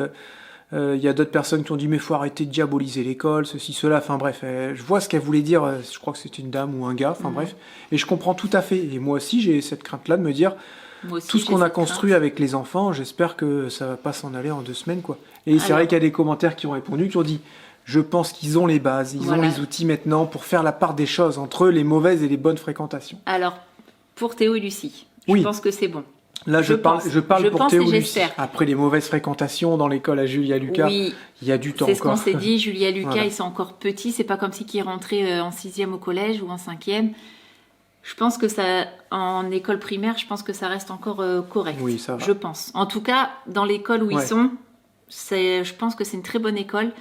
Il y a d'autres personnes qui ont dit « Mais il faut arrêter de diaboliser l'école, ceci, cela. » Enfin bref, je vois ce qu'elle voulait dire. Je crois que c'était une dame ou un gars. Enfin bref. Et je comprends tout à fait. Et moi aussi, j'ai cette crainte-là de me dire Moi aussi, tout ce j'ai qu'on a cette construit avec les enfants, j'espère que ça va pas s'en aller en 2 semaines, quoi. Et c'est Alors- vrai qu'il y a des commentaires qui ont répondu, qui ont dit je pense qu'ils ont les bases, ils Voilà. ont les outils maintenant pour faire la part des choses entre les mauvaises et les bonnes fréquentations. Alors, pour Théo et Lucie, je Oui. pense que c'est bon. Là, je parle Je pour pense Théo et Lucie. j'espère. Après les mauvaises fréquentations dans l'école à Julia Lucas, Oui, il y a du temps c'est ce qu'on encore. s'est dit. Julia Lucas, Voilà. ils sont encore petits. C'est pas comme si qu'ils rentraient en 6e au collège ou en 5e. Je pense que ça, en école primaire, je pense que ça reste encore correct. Oui, ça va. Je pense. En tout cas, dans l'école où Ouais. ils sont, je pense que c'est une très bonne école,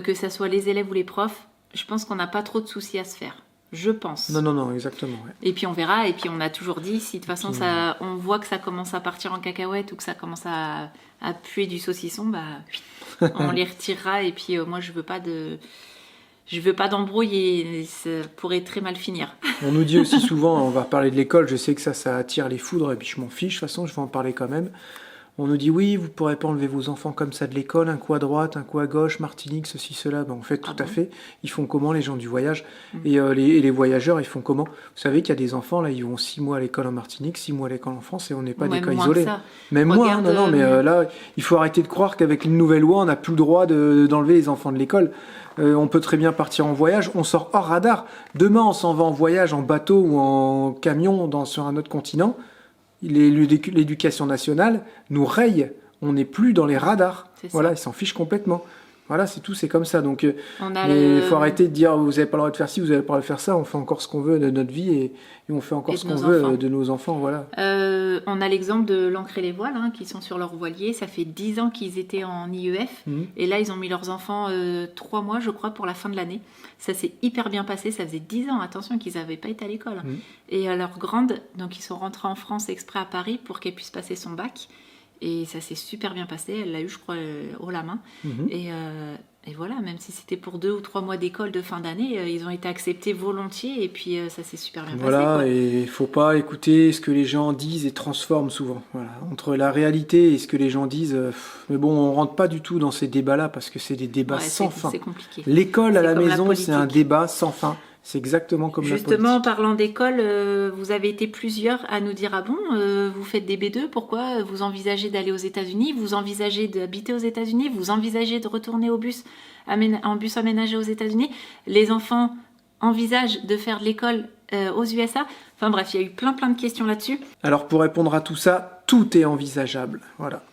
que ça soit les élèves ou les profs. Je pense qu'on n'a pas trop de soucis à se faire. Je pense. Non, exactement. Ouais. Et puis on verra. Et puis on a toujours dit, si de toute façon Puis- on voit que ça commence à partir en cacahuète ou que ça commence à puer du saucisson, bah on les retirera. Et puis moi je veux pas d'embrouille et ça pourrait très mal finir. On nous dit aussi souvent, on va parler de l'école, je sais que ça attire les foudres et puis je m'en fiche, de toute façon je vais en parler quand même. On nous dit oui, vous pourrez pas enlever vos enfants comme ça de l'école, un coup à droite, un coup à gauche, Martinique, ceci, cela. Ben, en fait, tout à fait. Ils font comment les gens du voyage et les voyageurs, ils font comment? Vous savez qu'il y a des enfants, là, ils vont 6 mois à l'école en Martinique, 6 mois à l'école en France et on n'est pas des Même cas moins isolés. que ça. Même moins, Regarde, non, mais là, il faut arrêter de croire qu'avec une nouvelle loi, on n'a plus le droit d'enlever les enfants de l'école. On peut très bien partir en voyage, on sort hors radar. Demain, on s'en va en voyage en bateau ou en camion sur un autre continent. L'éducation nationale nous raye. On n'est plus dans les radars. C'est ça. Voilà, ils s'en fichent complètement. Voilà, c'est tout, c'est comme ça. Donc, On a il faut arrêter de dire vous n'avez pas le droit de faire ci, vous n'avez pas le droit de faire ça. On fait encore ce qu'on veut de notre vie et on fait encore Et ce de qu'on nos veut enfants. de nos enfants. Voilà. On a l'exemple de l'Ancre et les voiles qui sont sur leur voilier. Ça fait 10 ans qu'ils étaient en IEF. Mhm. Et là, ils ont mis leurs enfants 3 mois, je crois, pour la fin de l'année. Ça s'est hyper bien passé. Ça faisait 10 ans, attention, qu'ils n'avaient pas été à l'école. Mhm. Et leur grande, donc ils sont rentrés en France exprès à Paris pour qu'elle puisse passer son bac. Et ça s'est super bien passé. Elle l'a eu, je crois, haut la main. Mhm. Et voilà, même si c'était pour 2 ou 3 mois d'école de fin d'année, ils ont été acceptés volontiers. Et puis ça s'est super bien Voilà, passé. Quoi. et il faut pas écouter ce que les gens disent et transforment souvent. Voilà. Entre la réalité et ce que les gens disent, mais bon, on rentre pas du tout dans ces débats-là parce que c'est des débats Ouais, sans fin. c'est compliqué. L'école à C'est la comme la maison, c'est un politique. débat sans fin. C'est exactement comme Justement, en la politique. parlant d'école, vous avez été plusieurs à nous dire « Ah bon, vous faites des B2, pourquoi vous envisagez d'aller aux États-Unis? Vous envisagez d'habiter aux États-Unis? Vous envisagez de retourner en bus aménagé aux États-Unis? Les enfants envisagent de faire de l'école aux USA ?» Enfin bref, il y a eu plein de questions là-dessus. Alors pour répondre à tout ça, tout est envisageable. Voilà.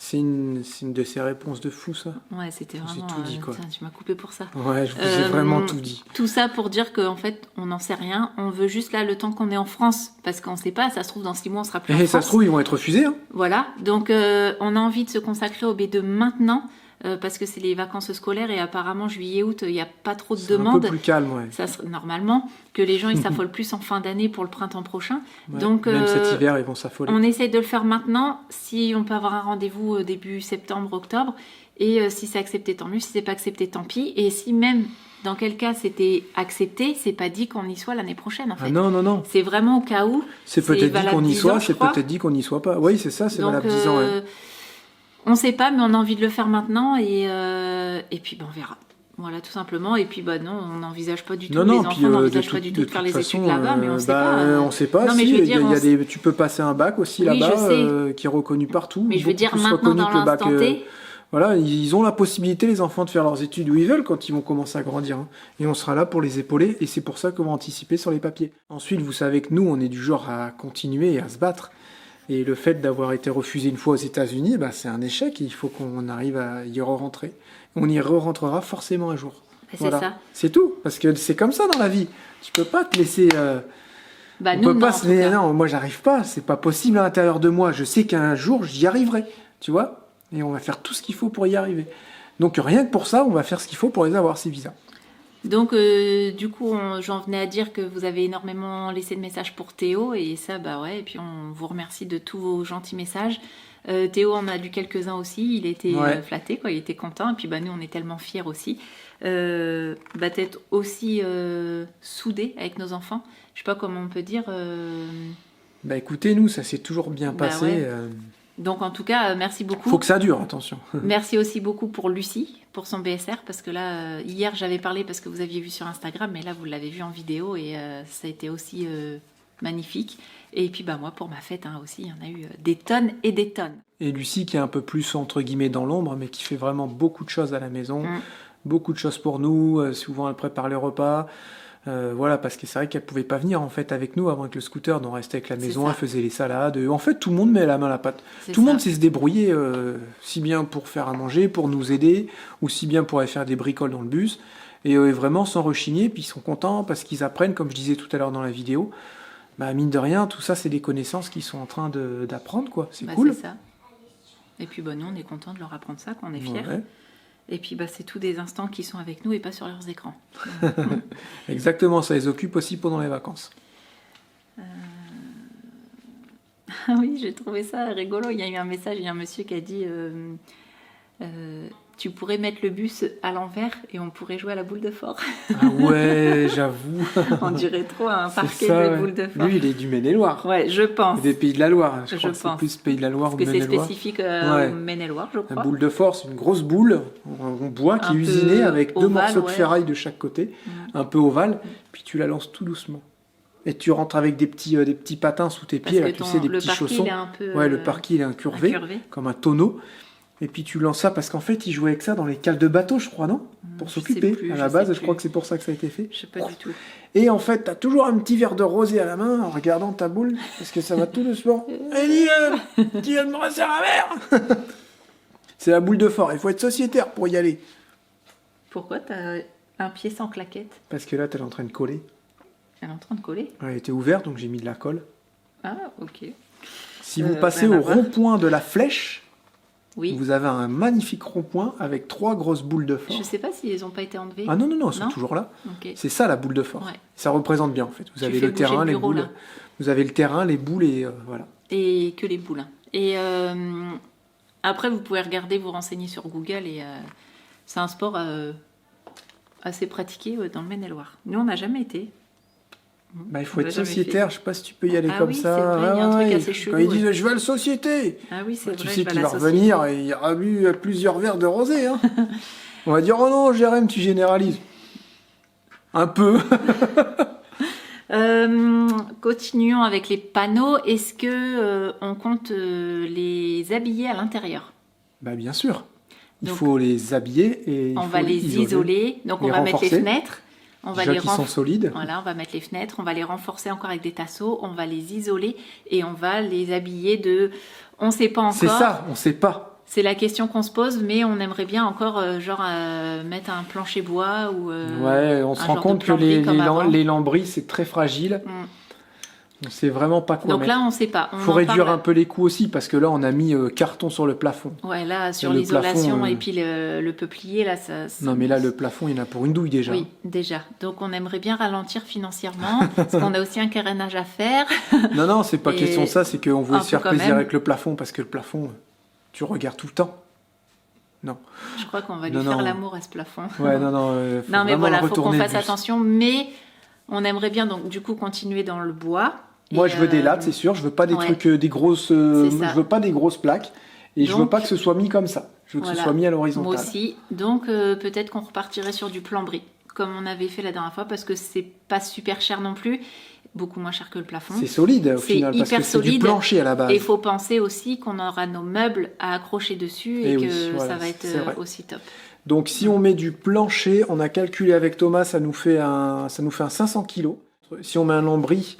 C'est une de ces réponses de fou, ça. Ouais, c'était J'ai vraiment... tout dit, quoi. tiens, tu m'as coupé pour ça. Ouais, j'ai vraiment tout dit. Tout ça pour dire qu'en fait, on n'en sait rien. On veut juste là le temps qu'on est en France. Parce qu'on ne sait pas, ça se trouve, dans 6 mois, on sera plus en Et France. ça se trouve, ils vont être refusés. Hein. Voilà, donc on a envie de se consacrer au B2 maintenant. Parce que c'est les vacances scolaires et apparemment juillet-août, il n'y a pas trop de C'est un demandes. peu plus calme, ouais. Ça serait normalement que les gens ils s'affolent plus en fin d'année pour le printemps prochain. Ouais. Donc Même cet hiver, ils vont s'affoler. on essaye de le faire maintenant. Si on peut avoir un rendez-vous début septembre, octobre, et si c'est accepté, tant mieux. Si c'est pas accepté, tant pis. Et si même dans quel cas c'était accepté, c'est pas dit qu'on y soit l'année prochaine en fait. Ah non, non, non. C'est vraiment au cas où. C'est peut-être dit valable qu'on y 10 soit, ans, je c'est crois. peut-être dit qu'on n'y soit pas. Oui, c'est ça, c'est Donc, valable 10 ans. Ouais. on sait pas, mais on a envie de le faire maintenant et puis ben, on verra. Voilà, tout simplement. Et puis bah non, on n'envisage pas du tout. Non, Les non, enfants puis n'envisagent pas du tout de faire les façon, études là-bas, mais on sait pas. On sait pas. Non, mais si, je veux il y a, dire, il y a des, tu peux passer un bac aussi Oui, là-bas je sais. qui est reconnu partout. Mais je veux beaucoup dire plus maintenant reconnu dans que le bac, l'instant T. Voilà, ils ont la possibilité, les enfants, de faire leurs études où ils veulent quand ils vont commencer à grandir. Hein. Et on sera là pour les épauler, et c'est pour ça qu'on va anticiper sur les papiers. Ensuite, vous savez que nous, on est du genre à continuer et à se battre. Et le fait d'avoir été refusé une fois aux États-Unis, bah, c'est un échec, et il faut qu'on arrive à y re-rentrer. On y re-rentrera forcément un jour. C'est Voilà. ça. C'est tout, parce que c'est comme ça dans la vie. Tu peux pas te laisser... Bah on nous, peut non, pas en se tout cas. non, moi j'arrive pas, c'est pas possible à l'intérieur de moi. Je sais qu'un jour j'y arriverai, tu vois. Et on va faire tout ce qu'il faut pour y arriver. Donc rien que pour ça, on va faire ce qu'il faut pour les avoir, ces visas. Donc du coup, j'en venais à dire que vous avez énormément laissé de messages pour Théo et ça, bah ouais. Et puis on vous remercie de tous vos gentils messages. Théo en a lu quelques-uns aussi. Il était flatté, quoi. Il était content. Et puis bah nous, on est tellement fiers aussi. D'être aussi soudés avec nos enfants. Je sais pas comment on peut dire. Bah écoutez, nous, ça s'est toujours bien Bah passé. ouais. Donc en tout cas, merci beaucoup. Faut que ça dure, attention. Merci aussi beaucoup pour Lucie, pour son BSR, parce que là, hier j'avais parlé parce que vous aviez vu sur Instagram, mais là vous l'avez vu en vidéo et ça a été aussi magnifique. Et puis bah moi pour ma fête hein, aussi, il y en a eu des tonnes et des tonnes. Et Lucie qui est un peu plus entre guillemets dans l'ombre, mais qui fait vraiment beaucoup de choses à la maison, beaucoup de choses pour nous. Souvent elle prépare les repas. Voilà, parce que c'est vrai qu'elle pouvait pas venir en fait avec nous avant que le scooter, donc restait avec la maison, ça. elle faisait les salades. En fait, tout le monde met la main à la pâte. C'est Tout le ça. monde sait se débrouiller, si bien pour faire à manger, pour nous aider, ou si bien pour aller faire des bricoles dans le bus. Et vraiment sans rechigner, puis ils sont contents parce qu'ils apprennent, comme je disais tout à l'heure dans la vidéo. Bah mine de rien, tout ça c'est des connaissances qu'ils sont en train d'apprendre, quoi. C'est Bah, cool. C'est ça. Et puis bah nous on est contents de leur apprendre ça, qu'on est fiers. Ouais. Et puis bah c'est tous des instants qui sont avec nous et pas sur leurs écrans. Exactement, ça les occupe aussi pendant les vacances. Ah oui, j'ai trouvé ça rigolo. Il y a eu un message, il y a un monsieur qui a dit tu pourrais mettre le bus à l'envers et on pourrait jouer à la boule de fort. Ah ouais, j'avoue. On dirait trop un C'est parquet ça, de ouais. boule de fort. Lui, il est du Maine-et-Loire. Ouais, je pense. Des Pays de la Loire, je crois Je que c'est pense. plus Pays de la Loire Parce ou que c'est Maine-et-Loire. spécifique Ouais. au Maine-et-Loire, je La crois. boule de force, une grosse boule en bois qui Un est usinée peu avec deux ovale, morceaux de ouais. ferraille de chaque côté, un peu ovale, puis tu la lances tout doucement. Et tu rentres avec des petits patins sous tes Parce pieds, que là, tu sais, des le petits parquet, chaussons. il est un peu, Ouais, le parquet, il est incurvé, incurvé. comme un tonneau. Et puis tu lances ça parce qu'en fait, ils jouaient avec ça dans les cales de bateau, je crois, non? Pour je s'occuper. sais plus, À je la sais base, je plus. crois que c'est pour ça que ça a été fait. Je sais pas du tout. Et en fait, t'as toujours un petit verre de rosé à la main en regardant ta boule, parce que ça va tout doucement. Ellie, tu viens de me rincer la mer. C'est la boule de fort, il faut être sociétaire pour y aller. Pourquoi t'as un pied sans claquette? Parce que là, t'es en train de coller. Elle est en train de coller. Elle était ouverte, donc j'ai mis de la colle. Ah, ok. Si vous passez rien à au voir. rond-point de la flèche, Oui. vous avez un magnifique rond-point avec 3 grosses boules de fort. Je sais pas s'ils n'ont pas été enlevés. Ah non, non, non, elles sont Non toujours là. Ok. C'est ça la boule de fort. Ouais. Ça représente bien en fait. Vous Tu avez fais le bouger terrain, le les bureau, boules. là. Vous avez le terrain, les boules et voilà. Et que les boulins. Et après, vous pouvez regarder, vous renseigner sur Google. Et c'est un sport assez pratiqué dans le Maine-et-Loire. Nous, on n'a jamais été. Bah, il faut On être l'a jamais sociétaire, je sais pas si tu peux y aller Ah comme oui, ça. c'est vrai, il y a un truc ouais. assez chelou, Quand ils ouais. disent je veux la société, Ah oui, c'est tu vrai. sais je vais à qu'il la va société. revenir et il aura bu plusieurs verres de rosé. Hein. On va dire oh non, Jérém, tu généralises. Un peu. Continuons avec les panneaux. Est-ce que on compte les habiller à l'intérieur? Bah bien sûr. Il Donc, faut les habiller et il On faut va les isoler. Donc, on les va mettre les renforcer. fenêtres. On va Déjà les qu'ils sont solides. Voilà, on va mettre les fenêtres, on va les renforcer encore avec des tasseaux, on va les isoler et on va les habiller de... On ne sait pas encore. C'est ça, on sait pas. C'est la question qu'on se pose, mais on aimerait bien encore mettre un plancher bois ou Ouais, on se un rend genre compte de que plomberie comme avant. les lambris, c'est très fragile. On sait vraiment pas quoi Donc mettre. là, on sait pas. On Faut en réduire parle. un peu les coûts aussi, parce que là, on a mis carton sur le plafond. Ouais, là, sur Et le l'isolation plafond, et puis le peuplier, là, ça... Non, mais là, le plafond, il y en a pour une douille déjà. Oui, déjà. Donc on aimerait bien ralentir financièrement, parce qu'on a aussi un carénage à faire. Non, c'est pas Et question de ça, c'est qu'on voulait un se faire peu quand plaisir même. avec le plafond, parce que le plafond, tu regardes tout le temps. Non. Je crois qu'on va lui Non, faire non. l'amour à ce plafond. Ouais, non, faut Non, mais vraiment voilà, faut qu'on retourner le fasse bus. attention, mais on aimerait bien donc du coup continuer dans le bois. Moi, Et, je veux des lattes, c'est sûr. Je veux pas des ouais. trucs, des grosses. C'est ça. Je veux pas des grosses plaques. Et je veux Donc, pas que ce soit mis comme ça. Je veux que voilà. ce soit mis à Moi l'horizontale. aussi. Donc peut-être qu'on repartirait sur du plomberie, comme on avait fait la dernière fois, parce que c'est pas super cher non plus, beaucoup moins cher que le plafond. C'est solide au C'est final, parce hyper que c'est du solide. plancher à la base. Et il faut penser aussi qu'on aura nos meubles à accrocher dessus et Eh que oui, voilà, ça va être c'est vrai. aussi top. Donc si on met du plancher, on a calculé avec Thomas, ça nous fait un 500 kg. Si on met un lambris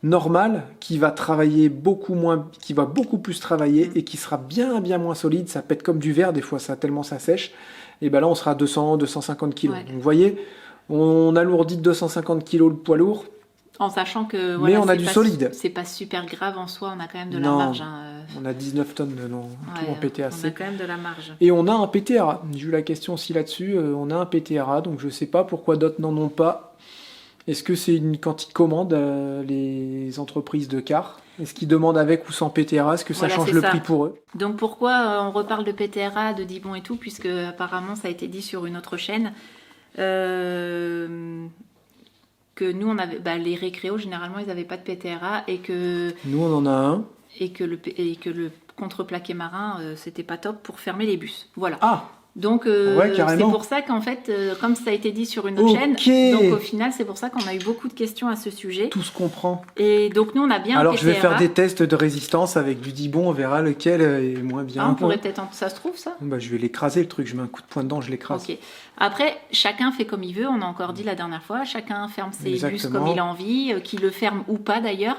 normal qui va travailler beaucoup moins, qui va beaucoup plus travailler et qui sera bien moins solide, ça pète comme du verre des fois, ça tellement ça sèche. Et ben là on sera à 250 kg. Ouais. Donc vous voyez, on alourdit de 250 kg le poids lourd. En sachant que Mais voilà, on a c'est du pas solide. C'est pas super grave en soi, on a quand même de la Non. marge. On a 19 tonnes de tout en On a PTAC. quand même de la marge. Et on a un PTRA. J'ai eu la question aussi là-dessus. On a un PTRA, donc je sais pas pourquoi d'autres n'en ont pas. Est-ce que c'est quand ils commandent les entreprises de car? Est-ce qu'ils demandent avec ou sans PTRA? Est-ce que ça Voilà, change c'est le ça. prix pour eux? Donc pourquoi on reparle de PTRA, de Dibon et tout, puisque apparemment ça a été dit sur une autre chaîne, que nous on avait, les récréos généralement ils n'avaient pas de PTRA et que Nous, on en a un. le contreplaqué marin c'était pas top pour fermer les bus. Voilà. Ah! Donc Ouais, c'est carrément. pour ça qu'en fait, comme ça a été dit sur une autre Ok. chaîne, donc au final c'est pour ça qu'on a eu beaucoup de questions à ce sujet. Tout se comprend. Et donc nous on a bien Alors, un je vais PTRA. faire des tests de résistance avec du Dibon. On verra lequel est moins bien. Ah, on pourrait peut-être, ça se trouve ça. Bah, je vais l'écraser le truc. Je mets un coup de poing dedans, je l'écrase. Ok. Après, chacun fait comme il veut, on a encore dit la dernière fois, chacun ferme ses bus Exactement. comme il a envie, qu'il le ferme ou pas d'ailleurs.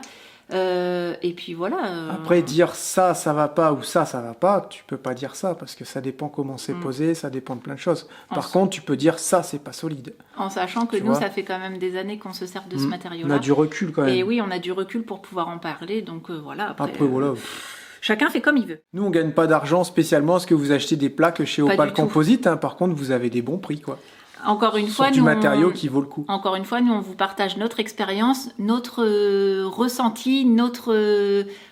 Et puis voilà. Après, dire ça va pas ou ça va pas, tu peux pas dire ça parce que ça dépend comment c'est posé, ça dépend de plein de choses. Par contre, tu peux dire ça, c'est pas solide. En sachant que Tu nous, vois. ça fait quand même des années qu'on se sert de ce On matériau-là. a du recul quand même. Et oui, on a du recul pour pouvoir en parler, donc voilà. Après, Voilà. chacun fait comme il veut. Nous, on gagne pas d'argent spécialement parce que vous achetez des plaques chez Pas Opal du tout. Composite. Par contre, vous avez des bons prix, quoi. Encore une fois, Sur du nous, matériau qui vaut le coup. Encore une fois, nous, on vous partage notre expérience, notre ressenti,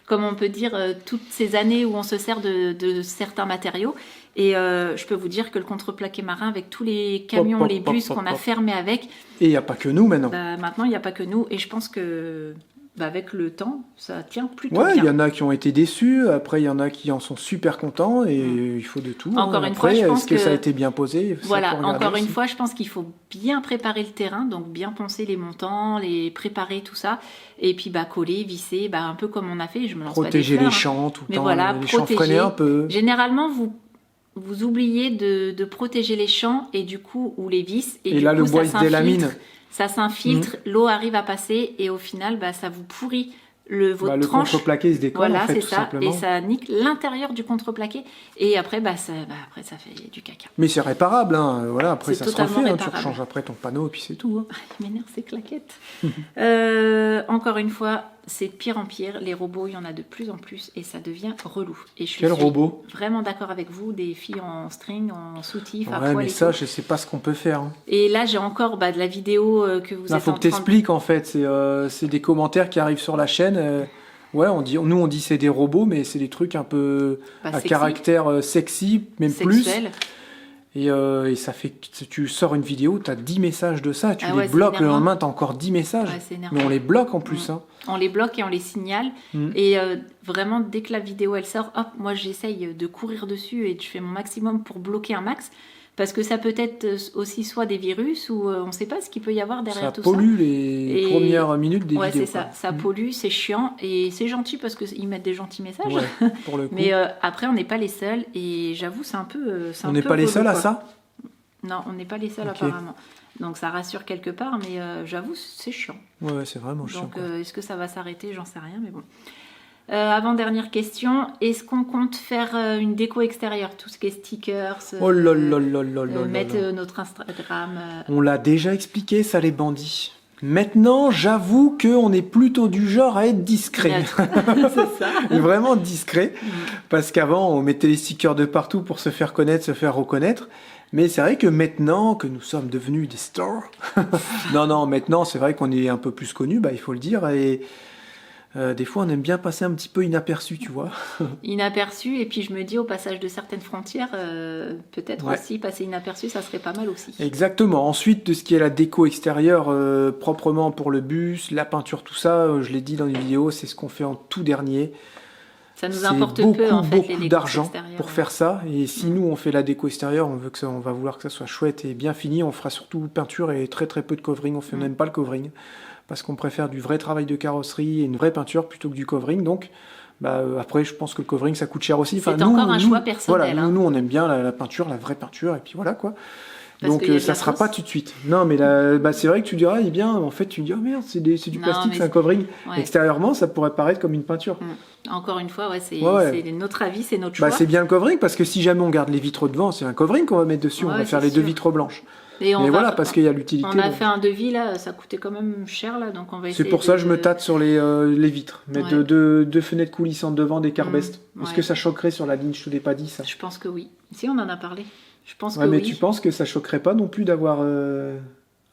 comment on peut dire, toutes ces années où on se sert de certains matériaux. Et je peux vous dire que le contreplaqué marin, avec tous les camions, Hop, hop, les bus hop, qu'on a hop. fermés avec, Et il n'y a pas que nous maintenant. maintenant, il n'y a pas que nous. Et je pense que avec le temps, ça tient plutôt Ouais, il bien. y en a qui ont été déçus, après il y en a qui en sont super contents et il faut de tout. Encore une Après, fois, je pense est-ce que ça a que- été bien posé? Ça, Voilà, faut regarder encore une aussi. fois, je pense qu'il faut bien préparer le terrain, donc bien penser les montants, les préparer, tout ça, et puis coller, visser, un peu comme on a fait. Je me lance Protéger pas des les fleurs, hein. champs tout le Mais temps, voilà, les champs protéger. freinés un peu. Généralement, vous oubliez de protéger les champs et du coup, ou les vis, et Et du là, coup, le bois, ça il se délamine. s'infiltre. Ça s'infiltre, l'eau arrive à passer, et au final, ça vous pourrit votre Le tranche. contreplaqué il se décolle Voilà, en fait, c'est tout ça, simplement. et ça nique l'intérieur du contreplaqué, et après, ça fait du caca. Mais c'est réparable, hein. Voilà, après C'est ça se totalement refait, hein. Tu réparable. rechanges après ton panneau et puis c'est tout. Hein. Il m'énerve ces claquettes. Encore une fois, c'est de pire en pire. Les robots, il y en a de plus en plus et ça devient relou. Et je Quel suis robot? vraiment d'accord avec vous, des filles en string, en soutif, à Ouais, poil mais et ça, tout. je sais pas ce qu'on peut faire. Hein. Et là, j'ai encore de la vidéo que vous Il êtes faut en que train de... t'expliques en fait. C'est des commentaires qui arrivent sur la chaîne. Ouais, nous on dit c'est des robots, mais c'est des trucs un peu à sexy, caractère sexy, même plus. sexuel. Et ça fait que tu sors une vidéo, tu as 10 messages de ça, tu Ah les ouais, c'est bloques, le énervant. lendemain tu as encore 10 messages. Ouais, c'est énervant. Mais on les bloque en plus. Hein. On les bloque et on les signale. Mm. Et vraiment, dès que la vidéo elle sort, hop, moi j'essaye de courir dessus et je fais mon maximum pour bloquer un max. Parce que ça peut être aussi soit des virus ou on ne sait pas ce qu'il peut y avoir derrière Ça tout pollue les Et- premières minutes des Ouais, vidéos. c'est ça. quoi. Ça Mm. pollue, c'est chiant et c'est gentil parce qu'ils mettent des gentils messages. Ouais, pour le coup. Mais après, on n'est pas les seuls et j'avoue, c'est un peu. On n'est pas les seuls à ça? Non, on n'est pas les seuls Ok. apparemment. Donc ça rassure quelque part, mais j'avoue, c'est chiant. Ouais, c'est vraiment chiant. Donc quoi. est-ce que ça va s'arrêter? J'en sais rien, mais bon. Avant-dernière question, est-ce qu'on compte faire une déco extérieure, tout ce qui est stickers, Oh là là là là là mettre là. notre Instagram On l'a déjà expliqué, ça, les bandits. Maintenant, j'avoue qu'on est plutôt du genre à être discret. C'est ça. Vraiment discret. Parce qu'avant, on mettait les stickers de partout pour se faire connaître, se faire reconnaître. Mais c'est vrai que maintenant que nous sommes devenus des stars, non, maintenant, c'est vrai qu'on est un peu plus connus, bah, il faut le dire. Et des fois, on aime bien passer un petit peu inaperçu, tu vois. Inaperçu, et puis je me dis au passage de certaines frontières, peut-être Ouais. aussi passer inaperçu, ça serait pas mal aussi. Exactement. Ensuite, de ce qui est la déco extérieure, proprement pour le bus, la peinture, tout ça, je l'ai dit dans les vidéos, c'est ce qu'on fait en tout dernier. Ça nous C'est importe beaucoup, peu en fait les beaucoup décos d'argent extérieures. pour faire ça. Et si nous on fait la déco extérieure, on va vouloir que ça soit chouette et bien fini. On fera surtout peinture et très très peu de covering. On fait même pas le covering parce qu'on préfère du vrai travail de carrosserie et une vraie peinture plutôt que du covering. Donc après, je pense que le covering ça coûte cher aussi. C'est encore un choix personnel, Voilà, hein. nous on aime bien la peinture, la vraie peinture et puis voilà quoi. Parce Donc qu'il y a de ça la sera fausse. pas tout de suite. Non mais là, c'est vrai que tu diras, eh bien en fait tu dis oh merde c'est du Non, plastique, mais c'est un covering. Ouais. Extérieurement ça pourrait paraître comme une peinture. Encore une fois, ouais, c'est Ouais. c'est notre avis, c'est notre choix. Bah, c'est bien le covering parce que si jamais on garde les vitres devant, c'est un covering qu'on va mettre dessus. Ouais, on va faire c'est les deux sûr. vitres blanches. Et Mais voilà, parce qu'il y a l'utilité. on a donc. fait un devis là, ça coûtait quand même cher là, donc on va C'est essayer. pour ça que je de- me tâte sur les vitres. Mettre Ouais. deux fenêtres coulissantes devant, des carbestes. Est-ce ouais. que ça choquerait sur la ligne? Je te l'ai pas dit ça. Je pense que oui. Si, on en a parlé. Je pense Ouais, que mais oui. tu penses que ça choquerait pas non plus d'avoir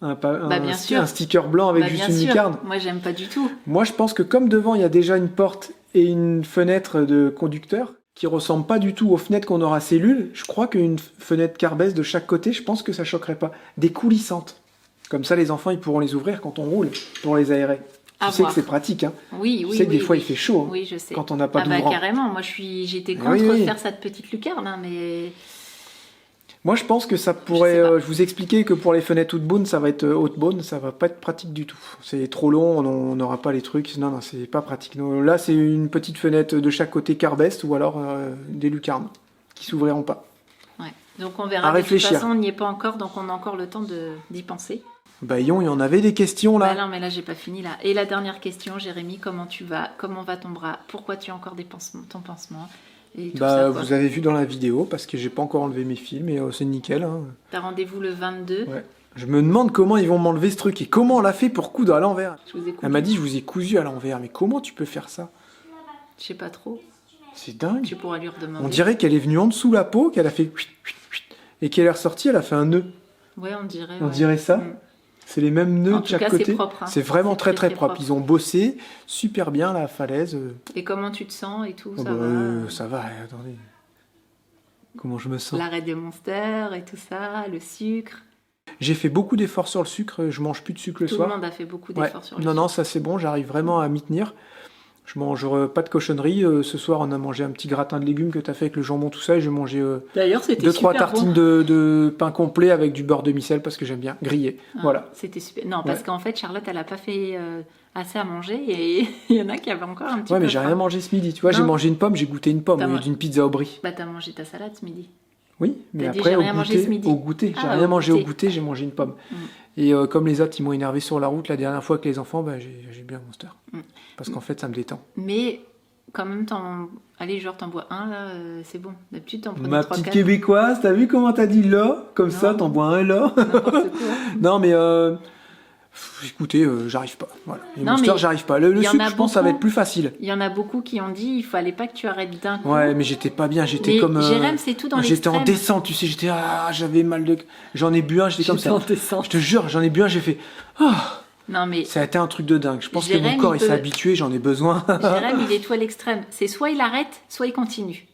bien sûr. un sticker blanc avec Bah, juste bien une sûr. lucarne? Moi, j'aime pas du tout. Moi, je pense que comme devant, il y a déjà une porte et une fenêtre de conducteur qui ressemble pas du tout aux fenêtres qu'on aura cellules, je crois qu'une fenêtre carbès de chaque côté, je pense que ça choquerait pas. Des coulissantes. Comme ça, les enfants, ils pourront les ouvrir quand on roule pour les aérer. À Tu sais voir. que c'est pratique, hein. Oui, Tu oui. sais que des oui, fois, oui. il fait chaud, hein, Oui, je sais. quand on n'a pas Ah bah d'ouvrant. carrément. Moi, j'étais contre oui, oui. faire cette petite lucarne, hein, mais Moi, je pense que ça pourrait. sais pas. Je vous expliquais que pour les fenêtres Outbound, ça va être Outbound, ça va pas être pratique du tout. C'est trop long, on n'aura pas les trucs. Non, c'est pas pratique. Non, là, c'est une petite fenêtre de chaque côté carbest ou alors des lucarnes qui s'ouvriront pas. ouais. Donc on verra. À De toute réfléchir. façon, on n'y est pas encore, donc on a encore le temps d'y penser. Bayon, il y en avait des questions là. Bah non, mais là, j'ai pas fini là. Et la dernière question, Jérémy, comment tu vas? Comment va ton bras? Pourquoi tu as encore ton pansement? Et tout ça, quoi. Vous avez vu dans la vidéo parce que j'ai pas encore enlevé mes fils, mais c'est nickel. Hein. T'as rendez-vous le 22. Ouais. Je me demande comment ils vont m'enlever ce truc et comment on l'a fait pour coudre à l'envers. Je vous écoute. Elle m'a dit je vous ai cousu à l'envers, mais comment tu peux faire ça? Je sais pas trop. C'est dingue. Tu pourras lui redemander. On dirait qu'elle est venue en dessous la peau, qu'elle a fait huit, huit, huit, et qu'elle est ressortie, elle a fait un nœud. Ouais, on dirait. On ouais. dirait ça. Mm. C'est les mêmes nœuds En de tout chaque cas, c'est côté. propre, hein. C'est vraiment C'est très très, très très propre. propre. Ils ont bossé super bien la falaise. Et comment tu te sens et tout? Oh, Ça bah, va? ça va, attendez. Comment je me sens? L'arrêt de Monster et tout ça, le sucre. J'ai fait beaucoup d'efforts sur le sucre, je mange plus de sucre le Tout soir. le monde a fait beaucoup Ouais. d'efforts sur le Non, non, sucre. ça c'est bon, j'arrive vraiment à m'y tenir. Je mange pas de cochonnerie. Ce soir, on a mangé un petit gratin de légumes que tu as fait avec le jambon, tout ça, et j'ai mangé D'ailleurs, c'était 2-3 super tartines bon. de pain complet avec du beurre demi-sel parce que j'aime bien griller. Ah, Voilà. C'était super. Non, parce Ouais. qu'en fait, Charlotte, elle a pas fait assez à manger et il y en a qui avaient encore un petit Ouais, peu mais j'ai faim. rien mangé ce midi. Tu vois, j'ai Non. mangé une pomme, j'ai goûté une pomme T'as au lieu mangé- d'une pizza au brie. Bah, t'as mangé ta salade ce midi. Oui, mais T'as dit, après j'ai au rien mangé goûter, ce midi. au goûter, j'ai Ah, rien au mangé goûter. au goûter, j'ai mangé une pomme. Mm. Et comme les autres, ils m'ont énervé sur la route la dernière fois avec les enfants, bah, j'ai bu un Monster. Mm. Parce qu'en fait, ça me détend. Mais quand même, allez, genre, t'en bois un là, c'est bon. D'habitude, t'en prenais Ma 3, petite 4. québécoise, t'as vu comment t'as dit là? Comme ça, Non. t'en bois un là. N'importe quoi. Non, mais écoutez, j'arrive pas. Voilà. Les Non, Monster, mais j'arrive pas. Le il y en sucre, a je pense, ça va beaucoup. être plus facile. Il y en a beaucoup qui ont dit il fallait pas que tu arrêtes d'un coup. Ouais, mais j'étais pas bien. J'étais Mais comme. Jérém, c'est tout dans J'étais en l'extrême. descente, tu sais. J'avais mal de. J'en ai bu un, j'étais comme ça. Je te jure, j'en ai bu un, j'ai fait. Ah, Non, mais ça a été un truc de dingue. Je pense que Jérém, mon corps, il il s'est peut- habitué, j'en ai besoin. Jérém, il est tout à l'extrême. C'est soit il arrête, soit il continue.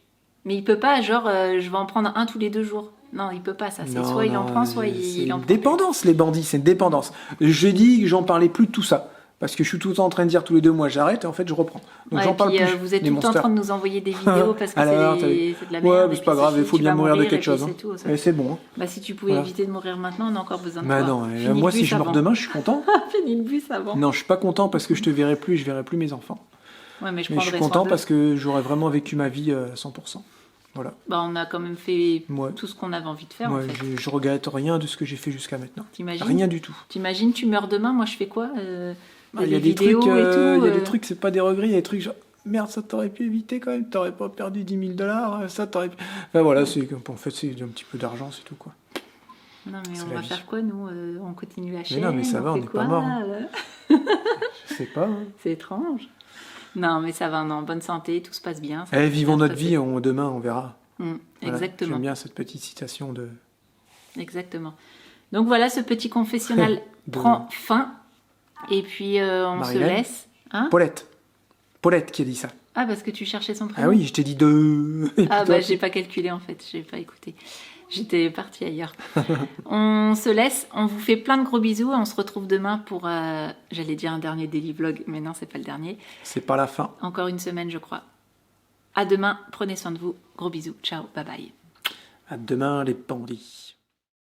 Mais il peut pas, genre, je vais en prendre un tous les 2 jours. Non, il peut pas, ça. C'est Non, soit il en non, prend, soit c'est il en une prend. dépendance, les bandits, c'est une dépendance. J'ai dit que j'en parlais plus de tout ça. Parce que je suis tout le temps en train de dire tous les 2 mois j'arrête et en fait je reprends. Donc Ouais, j'en et parle puis, plus. vous êtes des tout le temps en Monsters. train de nous envoyer des vidéos parce que Alors, c'est t'as- de la merde. Ouais, et mais c'est puis pas grave, il faut tu bien vas mourir de et quelque puis chose. c'est Hein. tout, ça. Et c'est bon. Hein. Bah, si tu pouvais Voilà. éviter de mourir maintenant, on a encore besoin de Bah toi. non, Finis moi le si bus je meurs avant. demain, je suis content. Finis le bus avant. Non, je suis pas content parce que je te verrai plus et je verrai plus mes enfants. Ouais, mais je Mais je suis prendrai content soin parce que j'aurais vraiment vécu ma vie à 100%. Voilà. Bah, on a quand même fait Ouais. tout ce qu'on avait envie de faire, Moi, en fait. je regrette rien de ce que j'ai fait jusqu'à maintenant. T'imagines Rien du tout. T'imagines, tu meurs demain, moi je fais quoi Il y a des trucs, vidéos et tout. il y a des trucs, c'est pas des regrets, il y a des trucs genre. merde, ça t'aurait pu éviter quand même, t'aurais pas perdu 10 000 $, ça t'aurait pu... Enfin voilà, en fait c'est un petit peu d'argent, c'est tout quoi. Non, mais C'est on la va vie. faire quoi, nous On continue la chaîne non, mais ça va, on fait n'est pas quoi, mort, hein. Je sais pas. Hein. C'est étrange. Non, mais ça va, non, bonne santé, tout se passe bien. ça va Eh, vivons bien se notre passer. vie, demain on verra. Voilà. Exactement. J'aime bien cette petite citation de... Exactement. Donc voilà, ce petit confessionnal De- prend fin. Et puis on se Marilyn laisse. Hein Paulette qui a dit ça. Ah, parce que tu cherchais son prénom. Ah oui, je t'ai dit deux. Et puis Ah toi, bah j'ai pas calculé en fait, j'ai pas écouté. J'étais partie ailleurs. On se laisse, on vous fait plein de gros bisous et on se retrouve demain pour, j'allais dire un dernier daily vlog, mais non, c'est pas le dernier. C'est pas la fin. Encore une semaine, je crois. À demain, prenez soin de vous. Gros bisous, ciao, bye bye. À demain les bandits.